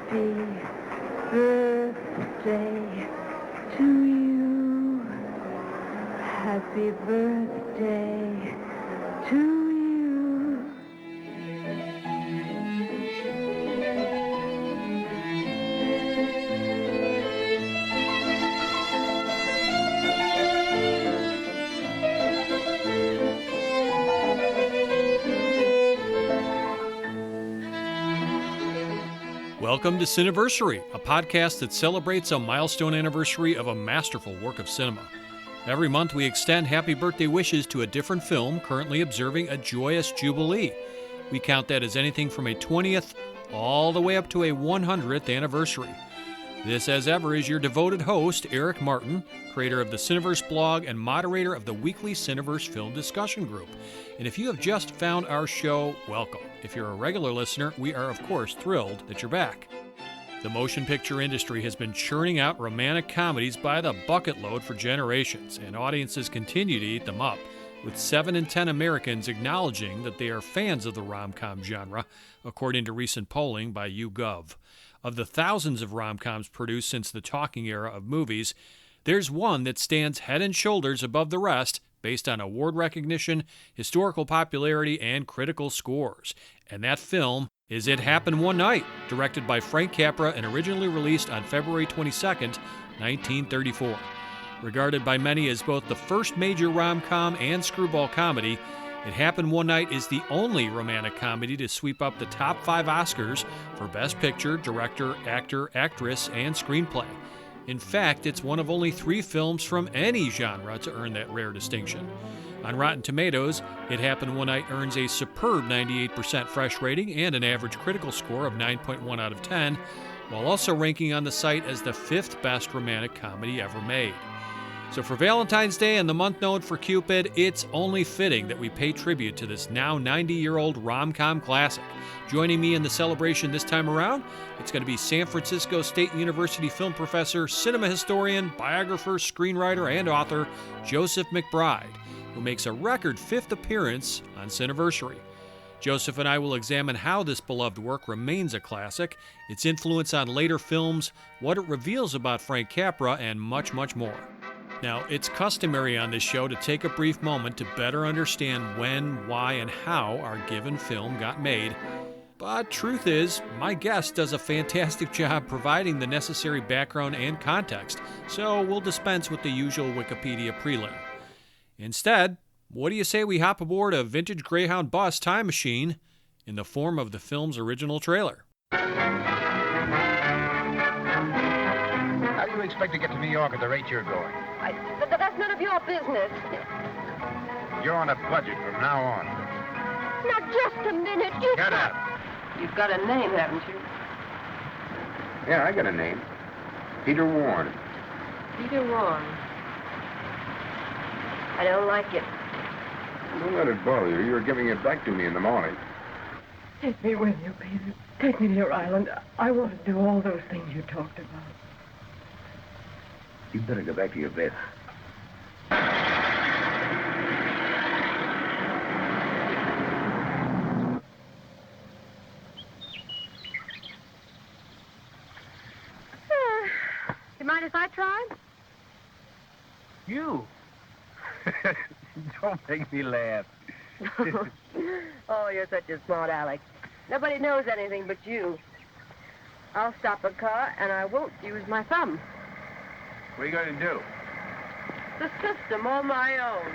Happy birthday to you. Happy birthday to you. Welcome to Cineversary, a podcast that celebrates a milestone anniversary of a masterful work of cinema. Every month we extend happy birthday wishes to a different film currently observing a joyous jubilee. We count that as anything from a 20th all the way up to a 100th anniversary. This, as ever, is your devoted host, Eric Martin, creator of the Cineverse blog and moderator of the weekly Cineverse film discussion group. And if you have just found our show, welcome. If you're a regular listener, we are, of course, thrilled that you're back. The motion picture industry has been churning out romantic comedies by the bucket load for generations, and audiences continue to eat them up, with 7 in 10 Americans acknowledging that they are fans of the rom-com genre, according to recent polling by YouGov. Of the thousands of rom-coms produced since the talking era of movies, there's one that stands head and shoulders above the rest based on award recognition, historical popularity, and critical scores. And that film is It Happened One Night, directed by Frank Capra and originally released on February 22nd, 1934. Regarded by many as both the first major rom-com and screwball comedy, It Happened One Night is the only romantic comedy to sweep up the top 5 Oscars for Best Picture, Director, Actor, Actress, and Screenplay. In fact, it's one of only 3 films from any genre to earn that rare distinction. On Rotten Tomatoes, It Happened One Night earns a superb 98% fresh rating and an average critical score of 9.1 out of 10, while also ranking on the site as the 5th best romantic comedy ever made. So for Valentine's Day and the month known for Cupid, it's only fitting that we pay tribute to this now 90-year-old rom-com classic. Joining me in the celebration this time around, it's going to be San Francisco State University film professor, cinema historian, biographer, screenwriter, and author Joseph McBride, who makes a record 5th appearance on Cineversary. Joseph and I will examine how this beloved work remains a classic, its influence on later films, what it reveals about Frank Capra, and much, much more. Now, it's customary on this show to take a brief moment to better understand when, why, and how our given film got made. But truth is, my guest does a fantastic job providing the necessary background and context, so we'll dispense with the usual Wikipedia prelim. Instead, what do you say we hop aboard a vintage Greyhound bus time machine in the form of the film's original trailer? How do you expect to get to New York at the rate you're going? That's none of your business. You're on a budget from now on. Now, just a minute. Shut up. You've got a name, haven't you? Yeah, I got a name. Peter Warren. Peter Warren. I don't like it. Don't let it bother you. You were giving it back to me in the morning. Take me with you, Peter. Take me to your island. I want to do all those things you talked about. You better go back to your bed. You mind if I try? You? Don't make me laugh. Oh, you're such a smart Alex. Nobody knows anything but you. I'll stop a car, and I won't use my thumb. What are you going to do? The system on my own.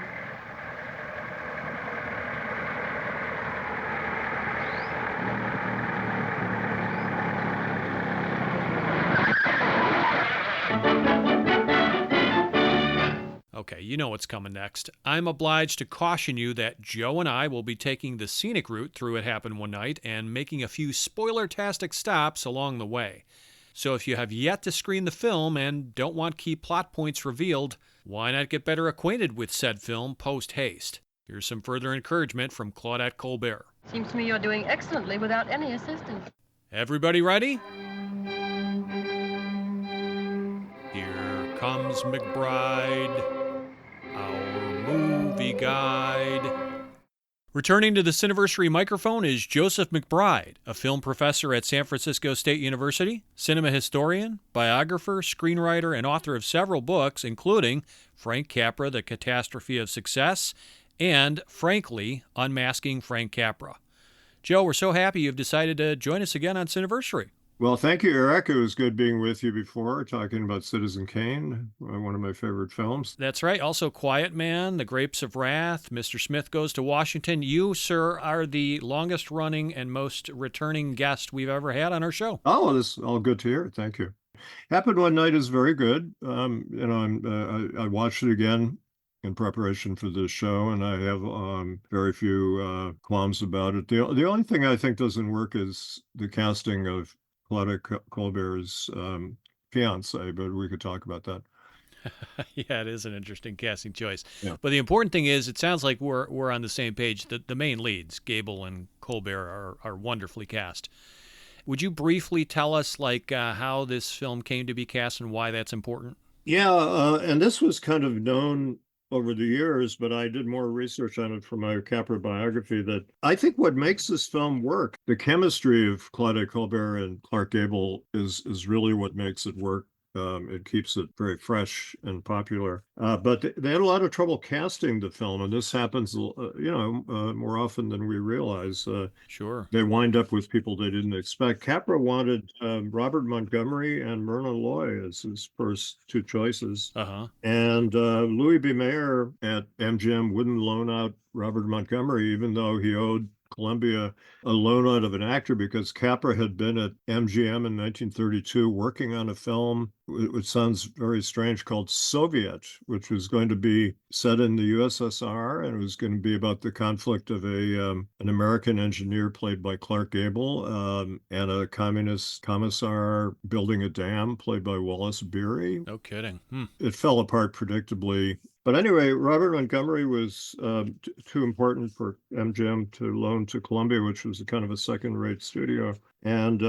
Okay, you know what's coming next. I'm obliged to caution you that Joe and I will be taking the scenic route through It Happened One Night and making a few spoiler-tastic stops along the way. So if you have yet to screen the film and don't want key plot points revealed, why not get better acquainted with said film post-haste? Here's some further encouragement from Claudette Colbert. Seems to me you're doing excellently without any assistance. Everybody ready? Here comes McBride, our movie guide. Returning to the Cineversary microphone is Joseph McBride, a film professor at San Francisco State University, cinema historian, biographer, screenwriter, and author of several books, including Frank Capra, The Catastrophe of Success, and, frankly, Unmasking Frank Capra. Joe, we're so happy you've decided to join us again on Cineversary. Well, thank you, Eric. It was good being with you before, talking about Citizen Kane, one of my favorite films. That's right. Also, Quiet Man, The Grapes of Wrath, Mr. Smith Goes to Washington. You, sir, are the longest running and most returning guest we've ever had on our show. Oh, this is all good to hear. Thank you. Happened One Night is very good. I watched it again in preparation for this show, and I have very few qualms about it. The only thing I think doesn't work is the casting of Claudia Colbert's fiance, but we could talk about that. Yeah, it is an interesting casting choice. Yeah. But the important thing is, it sounds like we're on the same page. The main leads, Gable and Colbert, are wonderfully cast. Would you briefly tell us how this film came to be cast and why that's important? Yeah, and this was kind of known over the years, but I did more research on it for my Capra biography, that I think what makes this film work, the chemistry of Claudia Colbert and Clark Gable is really what makes it work. It keeps it very fresh and popular. But they had a lot of trouble casting the film, and this happens, more often than we realize. Sure. They wind up with people they didn't expect. Capra wanted Robert Montgomery and Myrna Loy as his first two choices. Uh-huh. And Louis B. Mayer at MGM wouldn't loan out Robert Montgomery, even though he owed Columbia a loan out of an actor, because Capra had been at MGM in 1932 working on a film, which sounds very strange, called Soviet, which was going to be set in the USSR, and it was going to be about the conflict of an American engineer played by Clark Gable and a communist commissar building a dam played by Wallace Beery. No kidding. It fell apart predictably. But anyway, Robert Montgomery was too important for MGM to loan to Columbia, which was a kind of a second-rate studio. And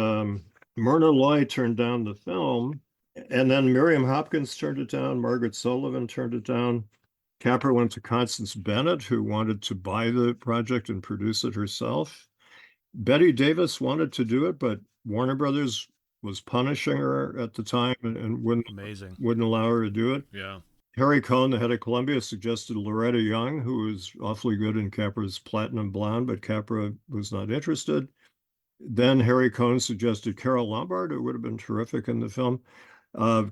Myrna Loy turned down the film. And then Miriam Hopkins turned it down. Margaret Sullivan turned it down. Capra went to Constance Bennett, who wanted to buy the project and produce it herself. Betty Davis wanted to do it, but Warner Brothers was punishing her at the time and wouldn't allow her to do it. Yeah. Harry Cohn, the head of Columbia, suggested Loretta Young, who was awfully good in Capra's Platinum Blonde, but Capra was not interested. Then Harry Cohn suggested Carole Lombard, who would have been terrific in the film.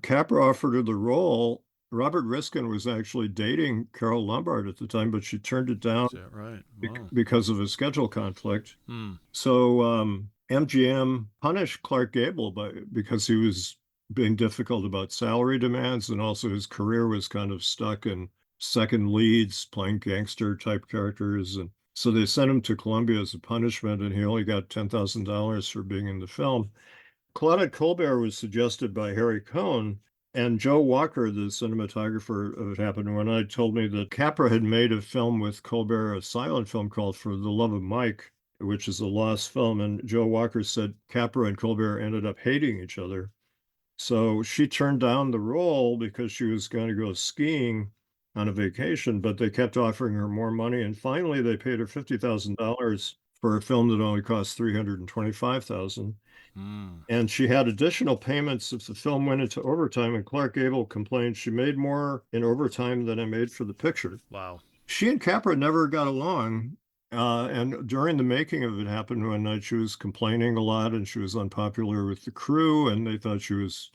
Capra offered her the role. Robert Riskin was actually dating Carole Lombard at the time, but she turned it down. Is that right? Wow. Because of a schedule conflict. So MGM punished Clark Gable because he was being difficult about salary demands, and also his career was kind of stuck in second leads, playing gangster type characters. And so they sent him to Columbia as a punishment, and he only got $10,000 for being in the film. Claudia Colbert was suggested by Harry Cohn, and Joe Walker, the cinematographer of It Happened One Night, told me that Capra had made a film with Colbert, a silent film called For the Love of Mike, which is a lost film. And Joe Walker said Capra and Colbert ended up hating each other. So she turned down the role because she was going to go skiing on a vacation, but they kept offering her more money. And finally, they paid her $50,000 for a film that only cost $325,000. And she had additional payments if the film went into overtime. And Clark Gable complained she made more in overtime than I made for the picture. Wow. She and Capra never got along. And during the making of It Happened One Night, she was complaining a lot, and she was unpopular with the crew, and they thought she was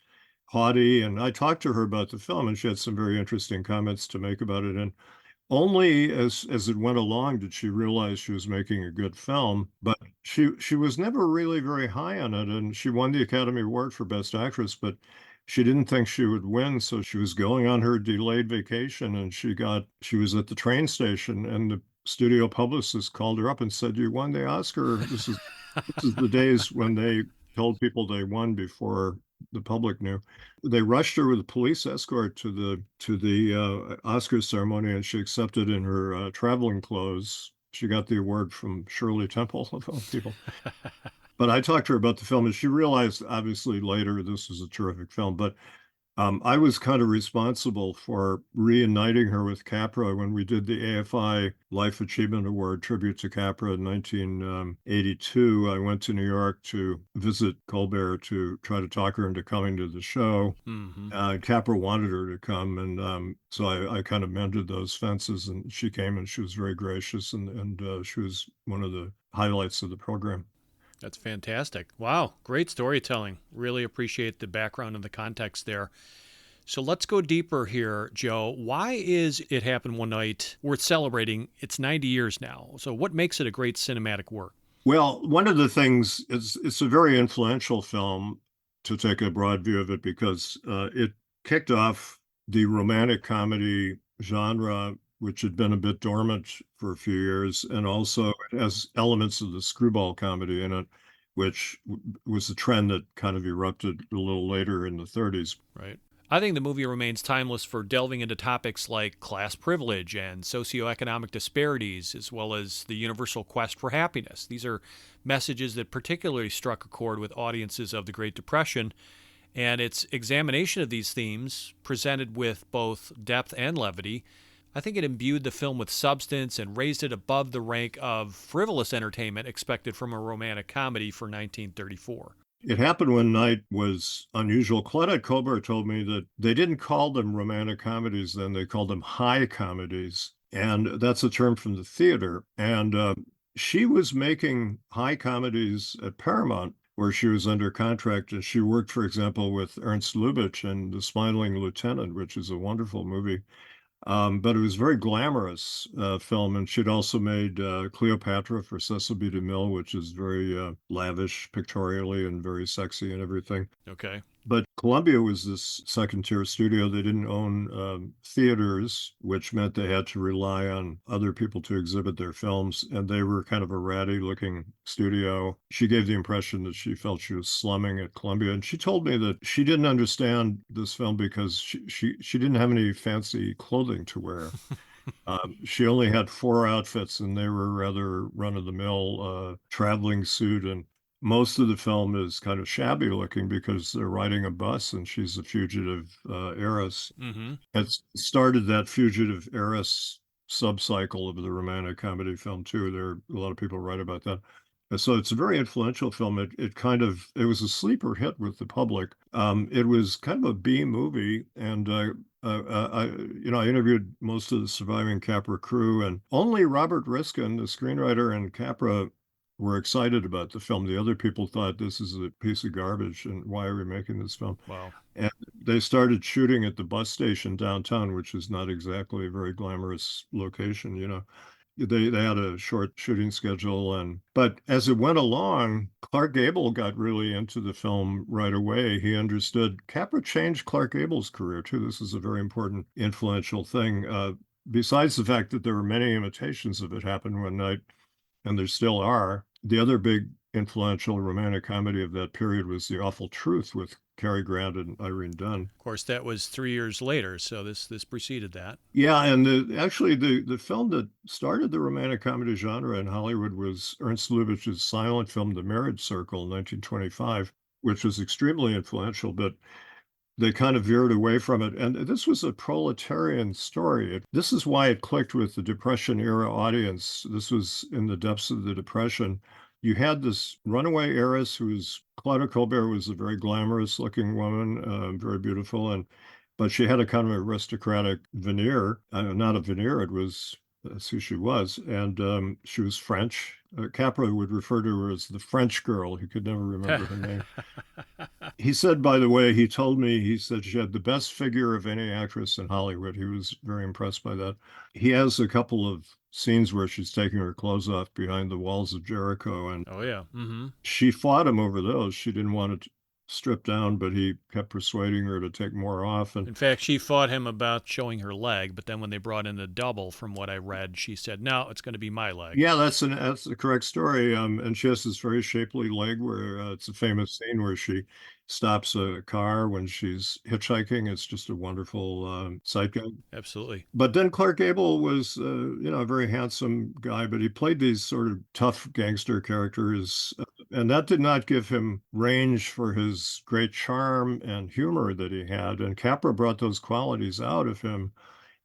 haughty. And I talked to her about the film, and she had some very interesting comments to make about it. And only as it went along did she realize she was making a good film. But she was never really very high on it, and she won the Academy Award for Best Actress, but she didn't think she would win. So she was going on her delayed vacation, and she was at the train station, and the studio publicist called her up and said, "You won the Oscar." This is the days when they told people they won before the public knew. They rushed her with a police escort to the Oscar ceremony, and she accepted in her traveling clothes. She got the award from Shirley Temple, of all people. But I talked to her about the film, and she realized, obviously, later this was a terrific film. But I was kind of responsible for reuniting her with Capra when we did the AFI Life Achievement Award tribute to Capra in 1982. I went to New York to visit Colbert to try to talk her into coming to the show. Mm-hmm. Capra wanted her to come, and so I kind of mended those fences, and she came, and she was very gracious, and she was one of the highlights of the program. That's fantastic. Wow, great storytelling. Really appreciate the background and the context there. So let's go deeper here, Joe. Why is It Happened One Night worth celebrating? It's 90 years now. So what makes it a great cinematic work? Well, one of the things is it's a very influential film to take a broad view of it because it kicked off the romantic comedy genre, which had been a bit dormant for a few years, and also it has elements of the screwball comedy in it, which was a trend that kind of erupted a little later in the 30s. Right. I think the movie remains timeless for delving into topics like class privilege and socioeconomic disparities, as well as the universal quest for happiness. These are messages that particularly struck a chord with audiences of the Great Depression, and its examination of these themes, presented with both depth and levity, I think it imbued the film with substance and raised it above the rank of frivolous entertainment expected from a romantic comedy for 1934. It Happened One Night was unusual. Claudette Colbert told me that they didn't call them romantic comedies then, they called them high comedies. And that's a term from the theater. And she was making high comedies at Paramount, where she was under contract. And she worked, for example, with Ernst Lubitsch in The Smiling Lieutenant, which is a wonderful movie. But it was a very glamorous film, and she'd also made Cleopatra for Cecil B. DeMille, which is very lavish pictorially and very sexy and everything. Okay. But Columbia was this second-tier studio. They didn't own theaters, which meant they had to rely on other people to exhibit their films, and they were kind of a ratty-looking studio. She gave the impression that she felt she was slumming at Columbia, and she told me that she didn't understand this film because she didn't have any fancy clothing to wear. She only had four outfits, and they were rather run-of-the-mill traveling suit, and most of the film is kind of shabby looking because they're riding a bus and she's a fugitive heiress. Mm-hmm. It started that fugitive heiress subcycle of the romantic comedy film too. There are a lot of people write about that. And so it's a very influential film. It was a sleeper hit with the public. It was kind of a B movie, and I interviewed most of the surviving Capra crew, and only Robert Riskin, the screenwriter, and Capra were excited about the film. The other people thought this is a piece of garbage and why are we making this film? Wow. And they started shooting at the bus station downtown, which is not exactly a very glamorous location, you know. They had a short shooting schedule, but as it went along, Clark Gable got really into the film right away. He understood Capra changed Clark Gable's career too. This is a very important, influential thing. Besides the fact that there were many imitations of It Happened One Night, and there still are. The other big influential romantic comedy of that period was The Awful Truth with Cary Grant and Irene Dunne. Of course, that was 3 years later, so this preceded that. Yeah, and actually the film that started the romantic comedy genre in Hollywood was Ernst Lubitsch's silent film The Marriage Circle in 1925, which was extremely influential, but they kind of veered away from it. And this was a proletarian story. This is why it clicked with the Depression era audience. This was in the depths of the Depression. You had this runaway heiress Claudia Colbert was a very glamorous looking woman, very beautiful, but she had a kind of aristocratic veneer, not a veneer, that's who she was. And she was French. Capra would refer to her as the French girl. He could never remember her name. He said, by the way, he said she had the best figure of any actress in Hollywood. He was very impressed by that. He has a couple of scenes where she's taking her clothes off behind the walls of Jericho. And oh, yeah. Mm-hmm. She fought him over those. She didn't want to strip down, but he kept persuading her to take more off. And in fact, she fought him about showing her leg, but then when they brought in the double, from what I read, she said, "No, it's going to be my leg." Yeah, that's the correct story. And she has this very shapely leg where it's a famous scene where she stops a car when she's hitchhiking. It's just a wonderful sight gag. Absolutely. But then Clark Gable was, a very handsome guy, but he played these sort of tough gangster characters, and that did not give him range for his great charm and humor that he had. And Capra brought those qualities out of him.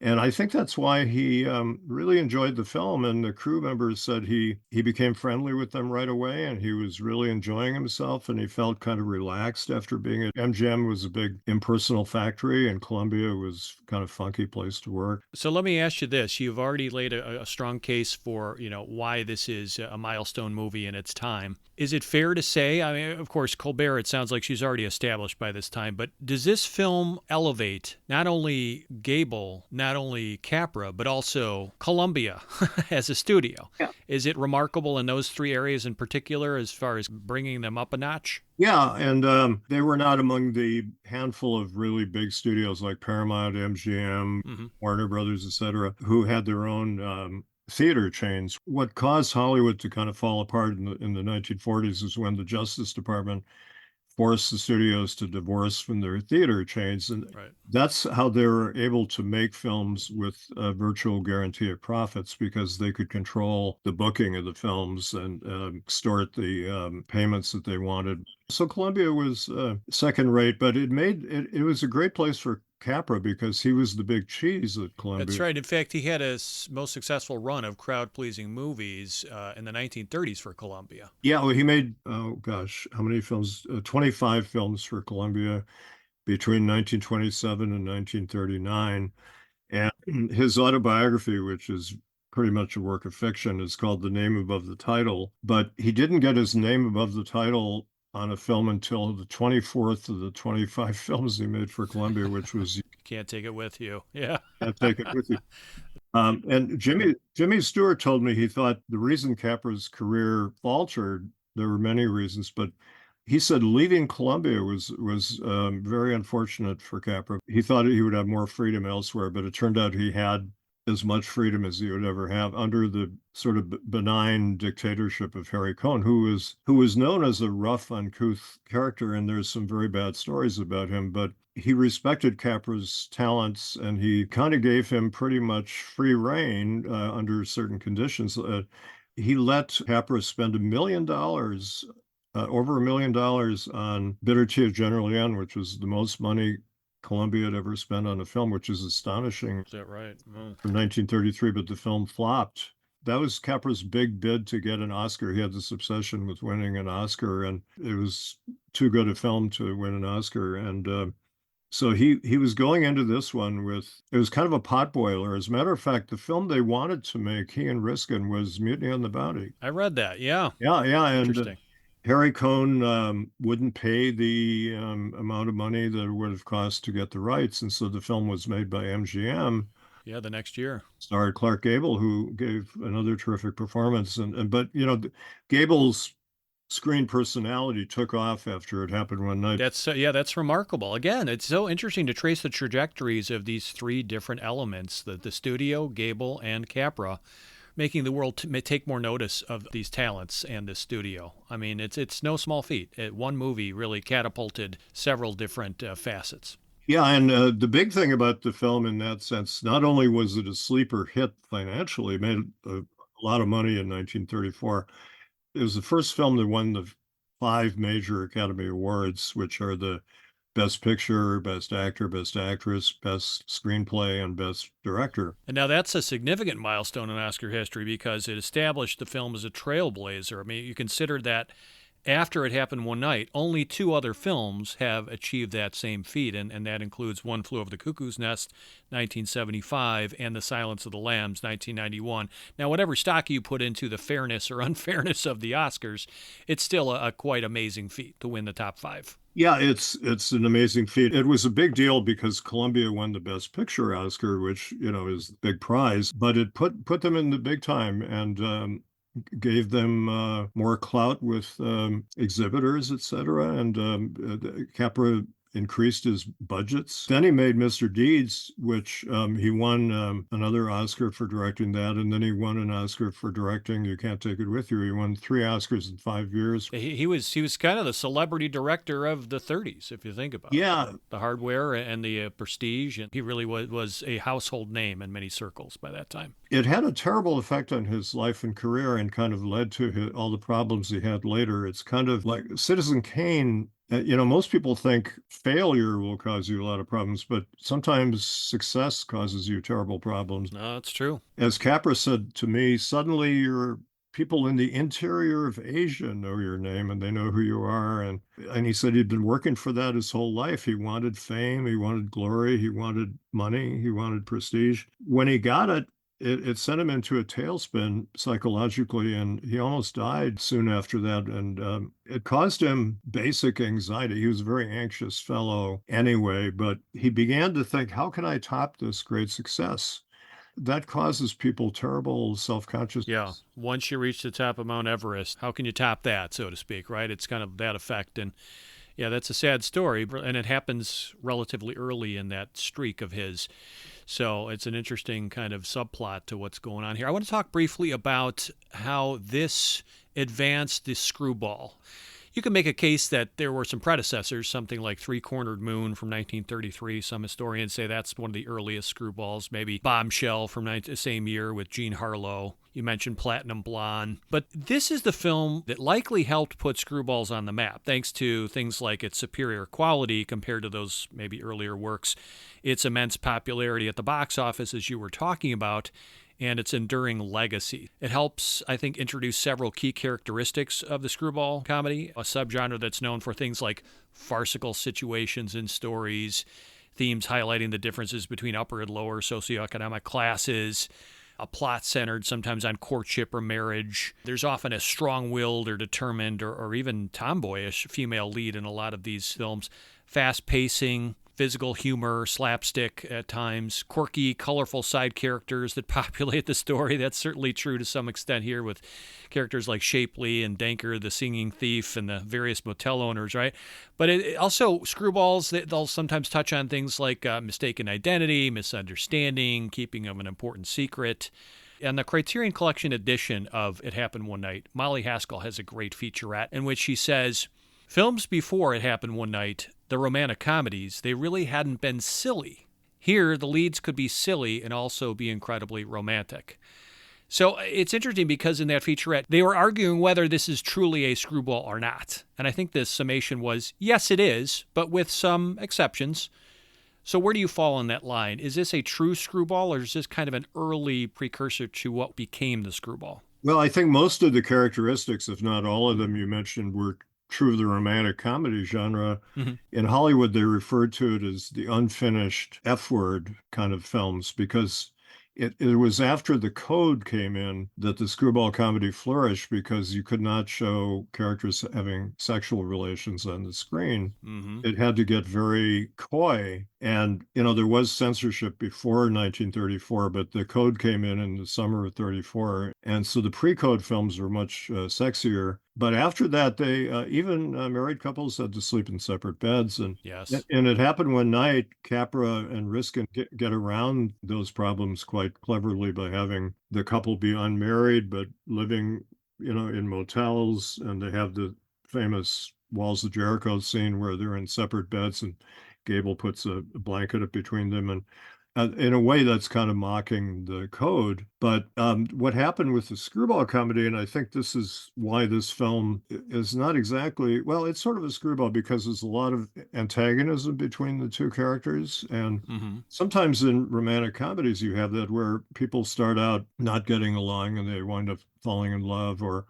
And I think that's why he really enjoyed the film. And the crew members said he became friendly with them right away, and he was really enjoying himself, and he felt kind of relaxed after being at MGM was a big impersonal factory, and Columbia was kind of funky place to work. So let me ask you this. You've already laid a strong case for, why this is a milestone movie in its time. Is it fair to say, I mean, of course, Colbert, it sounds like she's already established by this time, but does this film elevate not only Gable, not only Capra, but also Columbia as a studio? Yeah. Is it remarkable in those three areas in particular as far as bringing them up a notch? Yeah, and they were not among the handful of really big studios like Paramount, MGM, Warner Brothers, etc., who had their own theater chains. What caused Hollywood to kind of fall apart in the 1940s is when the Justice Department forced the studios to divorce from their theater chains. And Right. that's how they were able to make films with a virtual guarantee of profits, because they could control the booking of the films and extort the payments that they wanted. So Columbia was second rate, but it was a great place for Capra because he was the big cheese at Columbia. That's right. In fact, he had a most successful run of crowd-pleasing movies in the 1930s for Columbia. Yeah, well, he made, oh gosh, how many films? 25 films for Columbia between 1927 and 1939. And his autobiography, which is pretty much a work of fiction, is called The Name Above the Title. But he didn't get his name above the title on a film until the 24th of the 25 films he made for Columbia, which was You can't take it with you. Yeah. Can't Take It With You. And Jimmy Stewart told me he thought the reason Capra's career faltered, there were many reasons, but he said leaving Columbia was very unfortunate for Capra. He thought he would have more freedom elsewhere, but it turned out he had as much freedom as he would ever have under the sort of benign dictatorship of Harry Cohn, who was known as a rough, uncouth character, and there's some very bad stories about him, but he respected Capra's talents, and he kind of gave him pretty much free rein under certain conditions. He let Capra spend $1 million, over $1 million on Bitter Tea of General Yen, which was the most money Columbia had ever spent on a film, which is astonishing. Is that right? Oh. For 1933, but the film flopped. That was Capra's big bid to get an Oscar. He had this obsession with winning an Oscar, and it was too good a film to win an Oscar. And so he was going into this one with, it was kind of a potboiler. As a matter of fact, the film they wanted to make, he and Riskin, was Mutiny on the Bounty. I read that. Yeah. Yeah, and Interesting. Harry Cohn wouldn't pay the amount of money that it would have cost to get the rights, and so the film was made by MGM. Yeah, the next year. Starred Clark Gable, who gave another terrific performance, but Gable's screen personality took off after it happened one night. That's remarkable. Again, it's so interesting to trace the trajectories of these three different elements: the studio, Gable, and Capra, making the world take more notice of these talents and the studio. I mean, it's no small feat. One movie really catapulted several different facets. Yeah, and the big thing about the film in that sense, not only was it a sleeper hit financially, it made a lot of money in 1934. It was the first film that won the 5 major Academy Awards, which are the Best Picture, Best Actor, Best Actress, Best Screenplay, and Best Director. And now that's a significant milestone in Oscar history because it established the film as a trailblazer. I mean, you consider that after it happened one night, only 2 other films have achieved that same feat, and that includes One Flew Over the Cuckoo's Nest, 1975, and The Silence of the Lambs, 1991. Now, whatever stock you put into the fairness or unfairness of the Oscars, it's still a quite amazing feat to win the top 5. Yeah, it's an amazing feat. It was a big deal because Columbia won the Best Picture Oscar, which is the big prize, but it put them in the big time and gave them more clout with exhibitors, etc. And Capra increased his budgets. Then he made Mr. Deeds, which he won another Oscar for directing that, and then he won an Oscar for directing You Can't Take It With You. He won 3 Oscars in 5 years. He was kind of the celebrity director of the 30s, if you think about it. The Hardware and the Prestige, and he really was a household name in many circles by that time. It had a terrible effect on his life and career and kind of led to all the problems he had later. It's kind of like Citizen Kane. Most people think failure will cause you a lot of problems, but sometimes success causes you terrible problems. No, that's true. As Capra said to me, suddenly your people in the interior of Asia know your name and they know who you are. And he said he'd been working for that his whole life. He wanted fame, he wanted glory, he wanted money, he wanted prestige. When he got it, it sent him into a tailspin psychologically, and he almost died soon after that. And it caused him basic anxiety. He was a very anxious fellow anyway, but he began to think, how can I top this great success? That causes people terrible self-consciousness. Yeah. Once you reach the top of Mount Everest, how can you top that, so to speak, right? It's kind of that effect. And yeah, that's a sad story, and it happens relatively early in that streak of his. So it's an interesting kind of subplot to what's going on here. I want to talk briefly about how this advanced the screwball. You can make a case that there were some predecessors, something like Three-Cornered Moon from 1933. Some historians say that's one of the earliest screwballs. Maybe Bombshell from the same year with Jean Harlow. You mentioned Platinum Blonde. But this is the film that likely helped put screwballs on the map, thanks to things like its superior quality compared to those maybe earlier works, its immense popularity at the box office, as you were talking about, and its enduring legacy. It helps, I think, introduce several key characteristics of the screwball comedy, a subgenre that's known for things like farcical situations in stories, themes highlighting the differences between upper and lower socioeconomic classes, a plot centered sometimes on courtship or marriage. There's often a strong-willed or determined or even tomboyish female lead in a lot of these films. Fast pacing, physical humor, slapstick at times, quirky, colorful side characters that populate the story. That's certainly true to some extent here with characters like Shapley and Danker, the singing thief, and the various motel owners, right? But it also, screwballs, they'll sometimes touch on things like mistaken identity, misunderstanding, keeping of an important secret. And the Criterion Collection edition of It Happened One Night, Molly Haskell has a great featurette in which she says, films before It Happened One Night, the romantic comedies, they really hadn't been silly. Here, the leads could be silly and also be incredibly romantic. So it's interesting because in that featurette, they were arguing whether this is truly a screwball or not. And I think the summation was, yes, it is, but with some exceptions. So where do you fall on that line? Is this a true screwball, or is this kind of an early precursor to what became the screwball? Well, I think most of the characteristics, if not all of them you mentioned, were true of the romantic comedy genre. Mm-hmm. In Hollywood, they referred to it as the unfinished F word kind of films because it was after the code came in that the screwball comedy flourished because you could not show characters having sexual relations on the screen. Mm-hmm. It had to get very coy. And, there was censorship before 1934, but the code came in the summer of 34. And so the pre-code films were much sexier. But after that, they even married couples had to sleep in separate beds. And yes, and It Happened One Night, Capra and Riskin get around those problems quite cleverly by having the couple be unmarried but living, in motels. And they have the famous Walls of Jericho scene where they're in separate beds and Gable puts a blanket up between them. And in a way, that's kind of mocking the code. But what happened with the screwball comedy, and I think this is why this film is not exactly, well, it's sort of a screwball because there's a lot of antagonism between the two characters. And sometimes in romantic comedies, you have that where people start out not getting along and they wind up falling in love. Or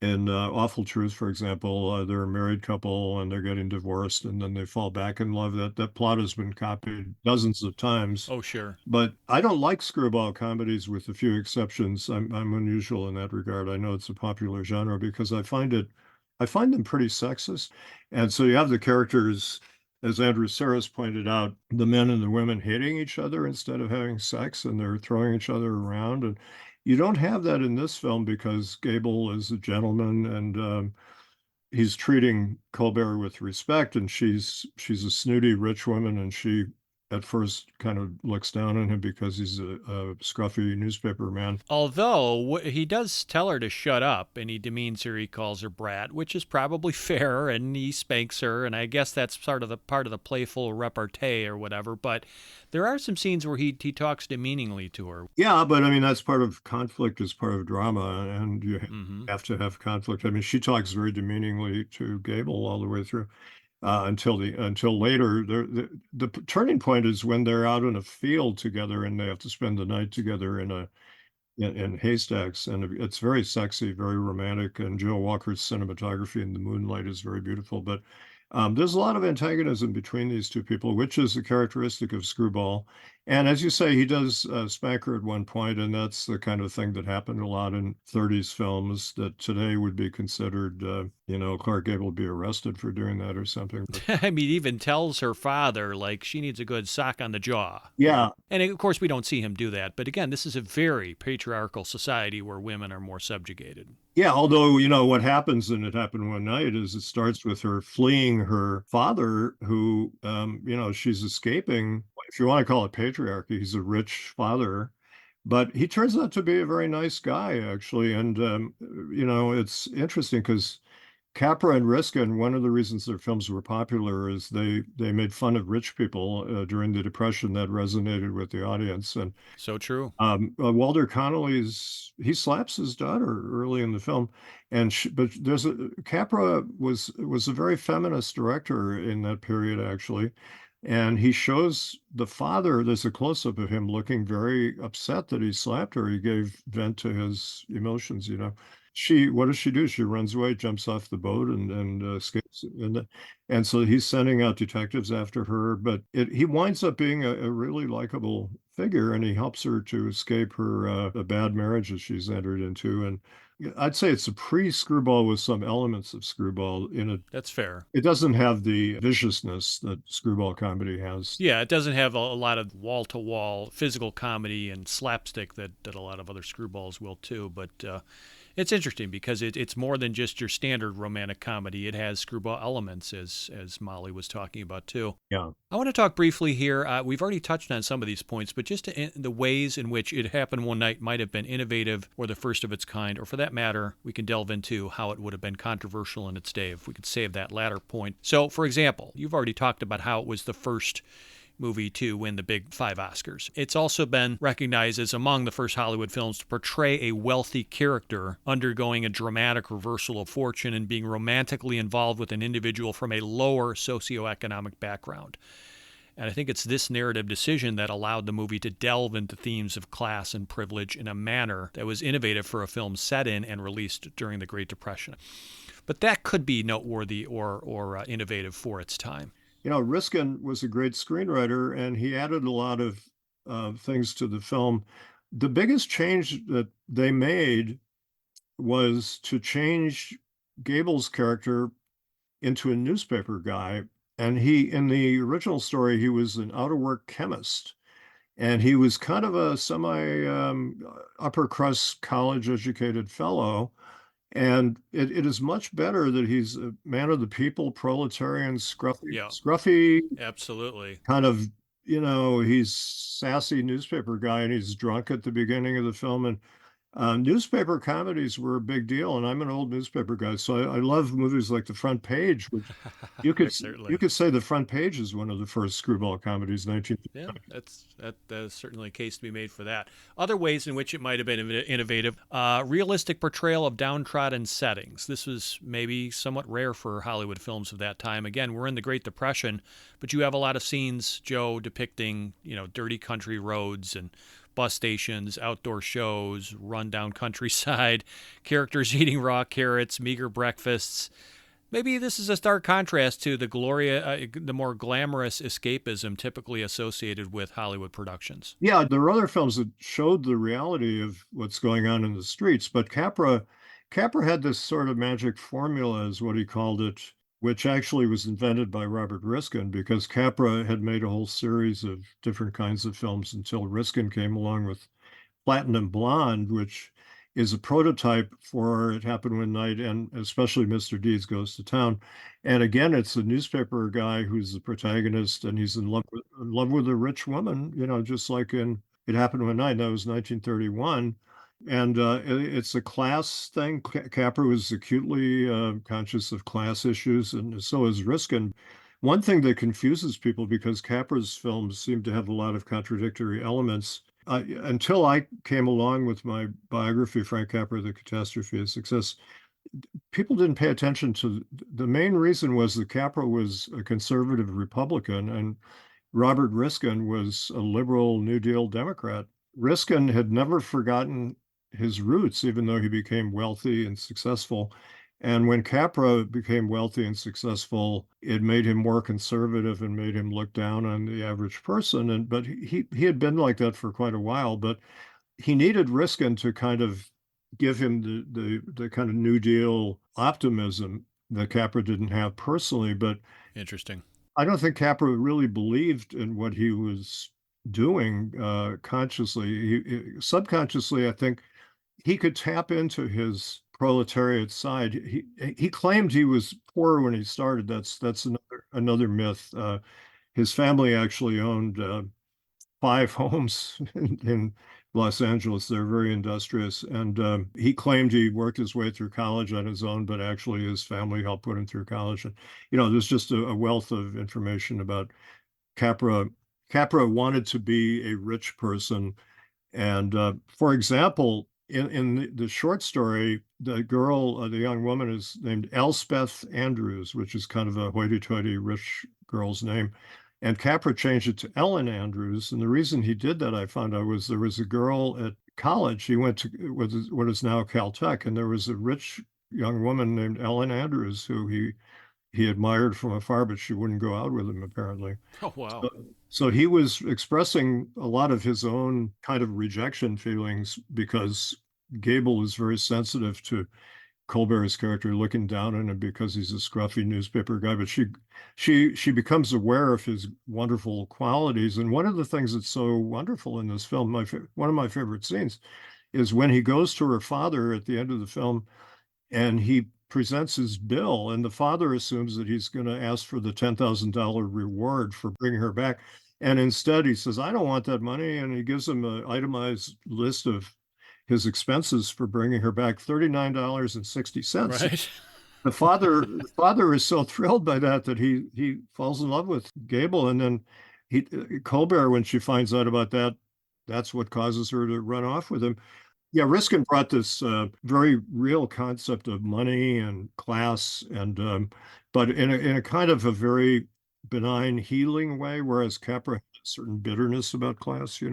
in Awful Truth, for example, they're a married couple and they're getting divorced and then they fall back in love. That plot has been copied dozens of times. Oh, sure. But I don't like screwball comedies with a few exceptions. I'm unusual in that regard. I know it's a popular genre because I find them pretty sexist. And so you have the characters, as Andrew Saris pointed out, the men and the women hating each other instead of having sex, and they're throwing each other around. And you don't have that in this film because Gable is a gentleman and he's treating Colbert with respect, and she's a snooty rich woman, and she at first kind of looks down on him because he's a scruffy newspaper man. Although he does tell her to shut up, and he demeans her. He calls her brat, which is probably fair, and he spanks her. And I guess that's part of the playful repartee or whatever. But there are some scenes where he talks demeaningly to her. Yeah, but I mean that's part of conflict is part of drama, and you Mm-hmm. have to have conflict. I mean, she talks very demeaningly to Gable all the way through. Until later. The turning point is when they're out in a field together and they have to spend the night together in haystacks, and it's very sexy, very romantic. And Joe Walker's cinematography in the moonlight is very beautiful. But there's a lot of antagonism between these two people, which is a characteristic of Screwball. And as you say, he does spank her at one point, and that's the kind of thing that happened a lot in 30s films that today would be considered, Clark Gable would be arrested for doing that or something. I mean, he even tells her father, like, she needs a good sock on the jaw. Yeah. And of course, we don't see him do that. But again, this is a very patriarchal society where women are more subjugated. Yeah, although, what happens, and it happened one night, is it starts with her fleeing her father, who, she's escaping. If you want to call it patriarchy, he's a rich father, but he turns out to be a very nice guy, actually. And, it's interesting because Capra and Riskin, one of the reasons their films were popular is they made fun of rich people during the Depression. That resonated with the audience. And So true. Walter he slaps his daughter early in the film, but Capra was a very feminist director in that period, actually. And he shows the father, there's a close-up of him looking very upset that he slapped her. He gave vent to his emotions. What does she do? She runs away, jumps off the boat, and escapes. And so he's sending out detectives after her, but he winds up being a really likable figure, and he helps her to escape a bad marriage that she's entered into. And I'd say it's a pre-Screwball with some elements of Screwball in it. That's fair. It doesn't have the viciousness that Screwball comedy has. Yeah, it doesn't have a lot of wall-to-wall physical comedy and slapstick that a lot of other Screwballs will too. But it's interesting because it's more than just your standard romantic comedy. It has Screwball elements, as Molly was talking about too. Yeah. I want to talk briefly here. We've already touched on some of these points, but just the ways in which It Happened One Night might have been innovative or the first of its kind, or for that matter, we can delve into how it would have been controversial in its day if we could save that latter point. So, for example, you've already talked about how it was the first movie to win the big 5 Oscars. It's also been recognized as among the first Hollywood films to portray a wealthy character undergoing a dramatic reversal of fortune and being romantically involved with an individual from a lower socioeconomic background. And I think it's this narrative decision that allowed the movie to delve into themes of class and privilege in a manner that was innovative for a film set in and released during the Great Depression. But that could be noteworthy or innovative for its time. Riskin was a great screenwriter, and he added a lot of things to the film. The biggest change that they made was to change Gable's character into a newspaper guy. And in the original story, he was an out-of-work chemist. And he was kind of a upper crust college-educated fellow. And it is much better that he's a man of the people, proletarian, scruffy, absolutely. Kind of, he's sassy newspaper guy, and he's drunk at the beginning of the film. And newspaper comedies were a big deal, and I'm an old newspaper guy, so I love movies like The Front Page, which you could say The Front Page is one of the first Screwball comedies, 1950. Yeah, that's certainly a case to be made for that. Other ways in which it might have been innovative: realistic portrayal of downtrodden settings. This was maybe somewhat rare for Hollywood films of that time. Again, we're in the Great Depression, but you have a lot of scenes, Joe, depicting dirty country roads and bus stations, outdoor shows, rundown countryside, characters eating raw carrots, meager breakfasts. Maybe this is a stark contrast to the more glamorous escapism typically associated with Hollywood productions. Yeah, there were other films that showed the reality of what's going on in the streets, but Capra had this sort of magic formula, is what he called it, which actually was invented by Robert Riskin, because Capra had made a whole series of different kinds of films until Riskin came along with Platinum Blonde, which is a prototype for It Happened One Night, and especially Mr. Deeds Goes to Town. And again, it's a newspaper guy who's the protagonist, and he's in love with a rich woman, just like in It Happened One Night. That was 1931. And it's a class thing. Capra was acutely conscious of class issues, and so is Riskin. One thing that confuses people, because Capra's films seem to have a lot of contradictory elements, until I came along with my biography, Frank Capra, The Catastrophe of Success, people didn't pay attention to the main reason was that Capra was a conservative Republican and Robert Riskin was a liberal New Deal Democrat. Riskin had never forgotten his roots, even though he became wealthy and successful. And when Capra became wealthy and successful, it made him more conservative and made him look down on the average person. But he had been like that for quite a while. But he needed Riskin to kind of give him the kind of New Deal optimism that Capra didn't have personally. But Interesting. I don't think Capra really believed in what he was doing consciously. Subconsciously, I think he could tap into his proletariat side. He claimed he was poor when he started. That's another myth. His family actually owned 5 homes in Los Angeles. They're very industrious, and he claimed he worked his way through college on his own, but actually his family helped put him through college. And there's just a wealth of information about Capra. Capra wanted to be a rich person, and for example, in the short story, the young woman is named Elspeth Andrews, which is kind of a hoity-toity rich girl's name. And Capra changed it to Ellen Andrews. And the reason he did that, I found out, was there was a girl at college. He went to what is now Caltech, and there was a rich young woman named Ellen Andrews who he admired from afar, but she wouldn't go out with him, apparently. Oh, wow. So he was expressing a lot of his own kind of rejection feelings because Gable is very sensitive to Colbert's character looking down on him because he's a scruffy newspaper guy. But she becomes aware of his wonderful qualities. And one of the things that's so wonderful in this film, one of my favorite scenes, is when he goes to her father at the end of the film and he presents his bill, and the father assumes that he's going to ask for the $10,000 reward for bringing her back. And instead he says, I don't want that money. And he gives him an itemized list of his expenses for bringing her back, $39.60. Right. The father is so thrilled by that he falls in love with Gable. And then Colbert, when she finds out about that, that's what causes her to run off with him. Yeah, Riskin brought this very real concept of money and class, but in a kind of a very benign, healing way, whereas Capra had a certain bitterness about class.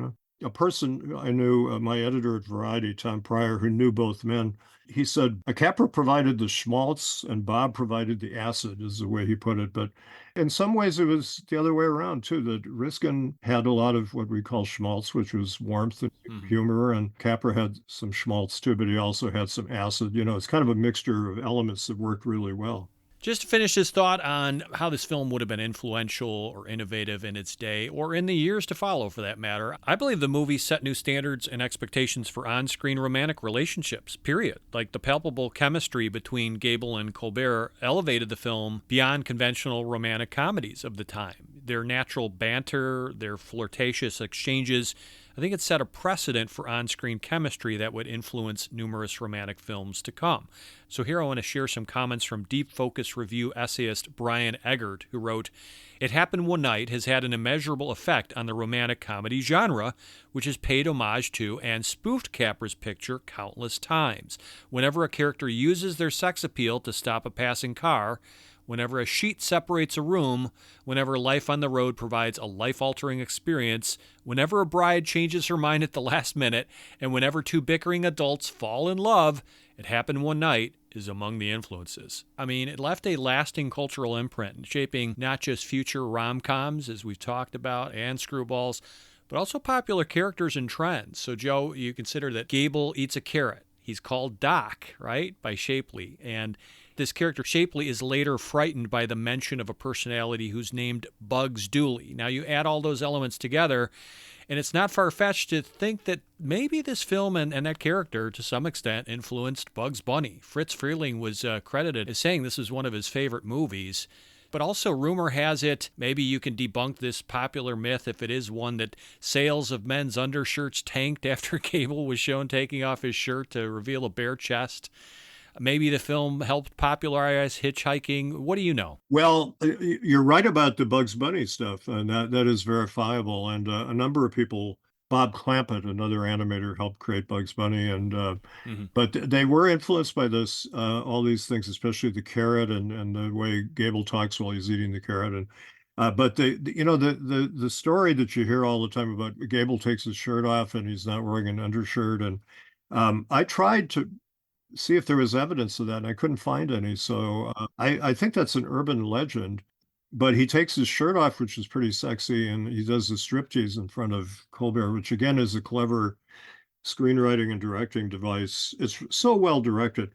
A person I knew, my editor at Variety, Tom Pryor, who knew both men, he said Capra provided the schmaltz and Bob provided the acid, is the way he put it. But in some ways, it was the other way around, too, that Riskin had a lot of what we call schmaltz, which was warmth and humor, and Capra had some schmaltz, too, but he also had some acid. It's kind of a mixture of elements that worked really well. Just to finish his thought on how this film would have been influential or innovative in its day, or in the years to follow for that matter, I believe the movie set new standards and expectations for on-screen romantic relationships, period. Like the palpable chemistry between Gable and Colbert elevated the film beyond conventional romantic comedies of the time. Their natural banter, their flirtatious exchanges, I think it set a precedent for on-screen chemistry that would influence numerous romantic films to come. So here I want to share some comments from Deep Focus Review essayist Brian Eggert, who wrote, It Happened One Night has had an immeasurable effect on the romantic comedy genre, which has paid homage to and spoofed Capra's picture countless times. Whenever a character uses their sex appeal to stop a passing car, whenever a sheet separates a room, whenever life on the road provides a life-altering experience, whenever a bride changes her mind at the last minute, and whenever two bickering adults fall in love, It Happened One Night is among the influences. I mean, it left a lasting cultural imprint, shaping not just future rom-coms, as we've talked about, and screwballs, but also popular characters and trends. So, Joe, you consider that Gable eats a carrot. He's called Doc, right, by Shapley, and This character, Shapley, is later frightened by the mention of a personality who's named Bugs Dooley. Now, you add all those elements together, and it's not far-fetched to think that maybe this film and that character, to some extent, influenced Bugs Bunny. Fritz Freleng was credited as saying this was one of his favorite movies. But also, rumor has it, maybe you can debunk this popular myth if it is one, that sales of men's undershirts tanked after Gable was shown taking off his shirt to reveal a bare chest. Maybe the film helped popularize hitchhiking. What do you know? Well, you're right about the Bugs Bunny stuff, and that is verifiable. And a number of people, Bob Clampett, another animator, helped create Bugs Bunny, and but they were influenced by this, all these things, especially the carrot and the way Gable talks while he's eating the carrot. And but the story that you hear all the time about Gable takes his shirt off and he's not wearing an undershirt, and I tried to see if there was evidence of that, and I couldn't find any. So I think that's an urban legend. But he takes his shirt off, which is pretty sexy, and he does the striptease in front of Colbert, which again is a clever screenwriting and directing device. It's so well directed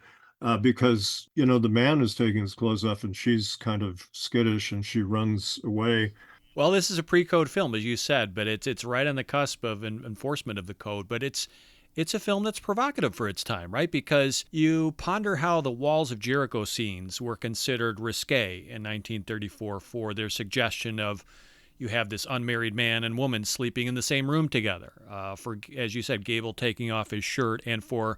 because the man is taking his clothes off, and she's kind of skittish, and she runs away. Well, this is a pre-code film, as you said, but it's right on the cusp of enforcement of the code. But it's a film that's provocative for its time, right? Because you ponder how the Walls of Jericho scenes were considered risque in 1934 for their suggestion of you have this unmarried man and woman sleeping in the same room together, for, as you said, Gable taking off his shirt, and for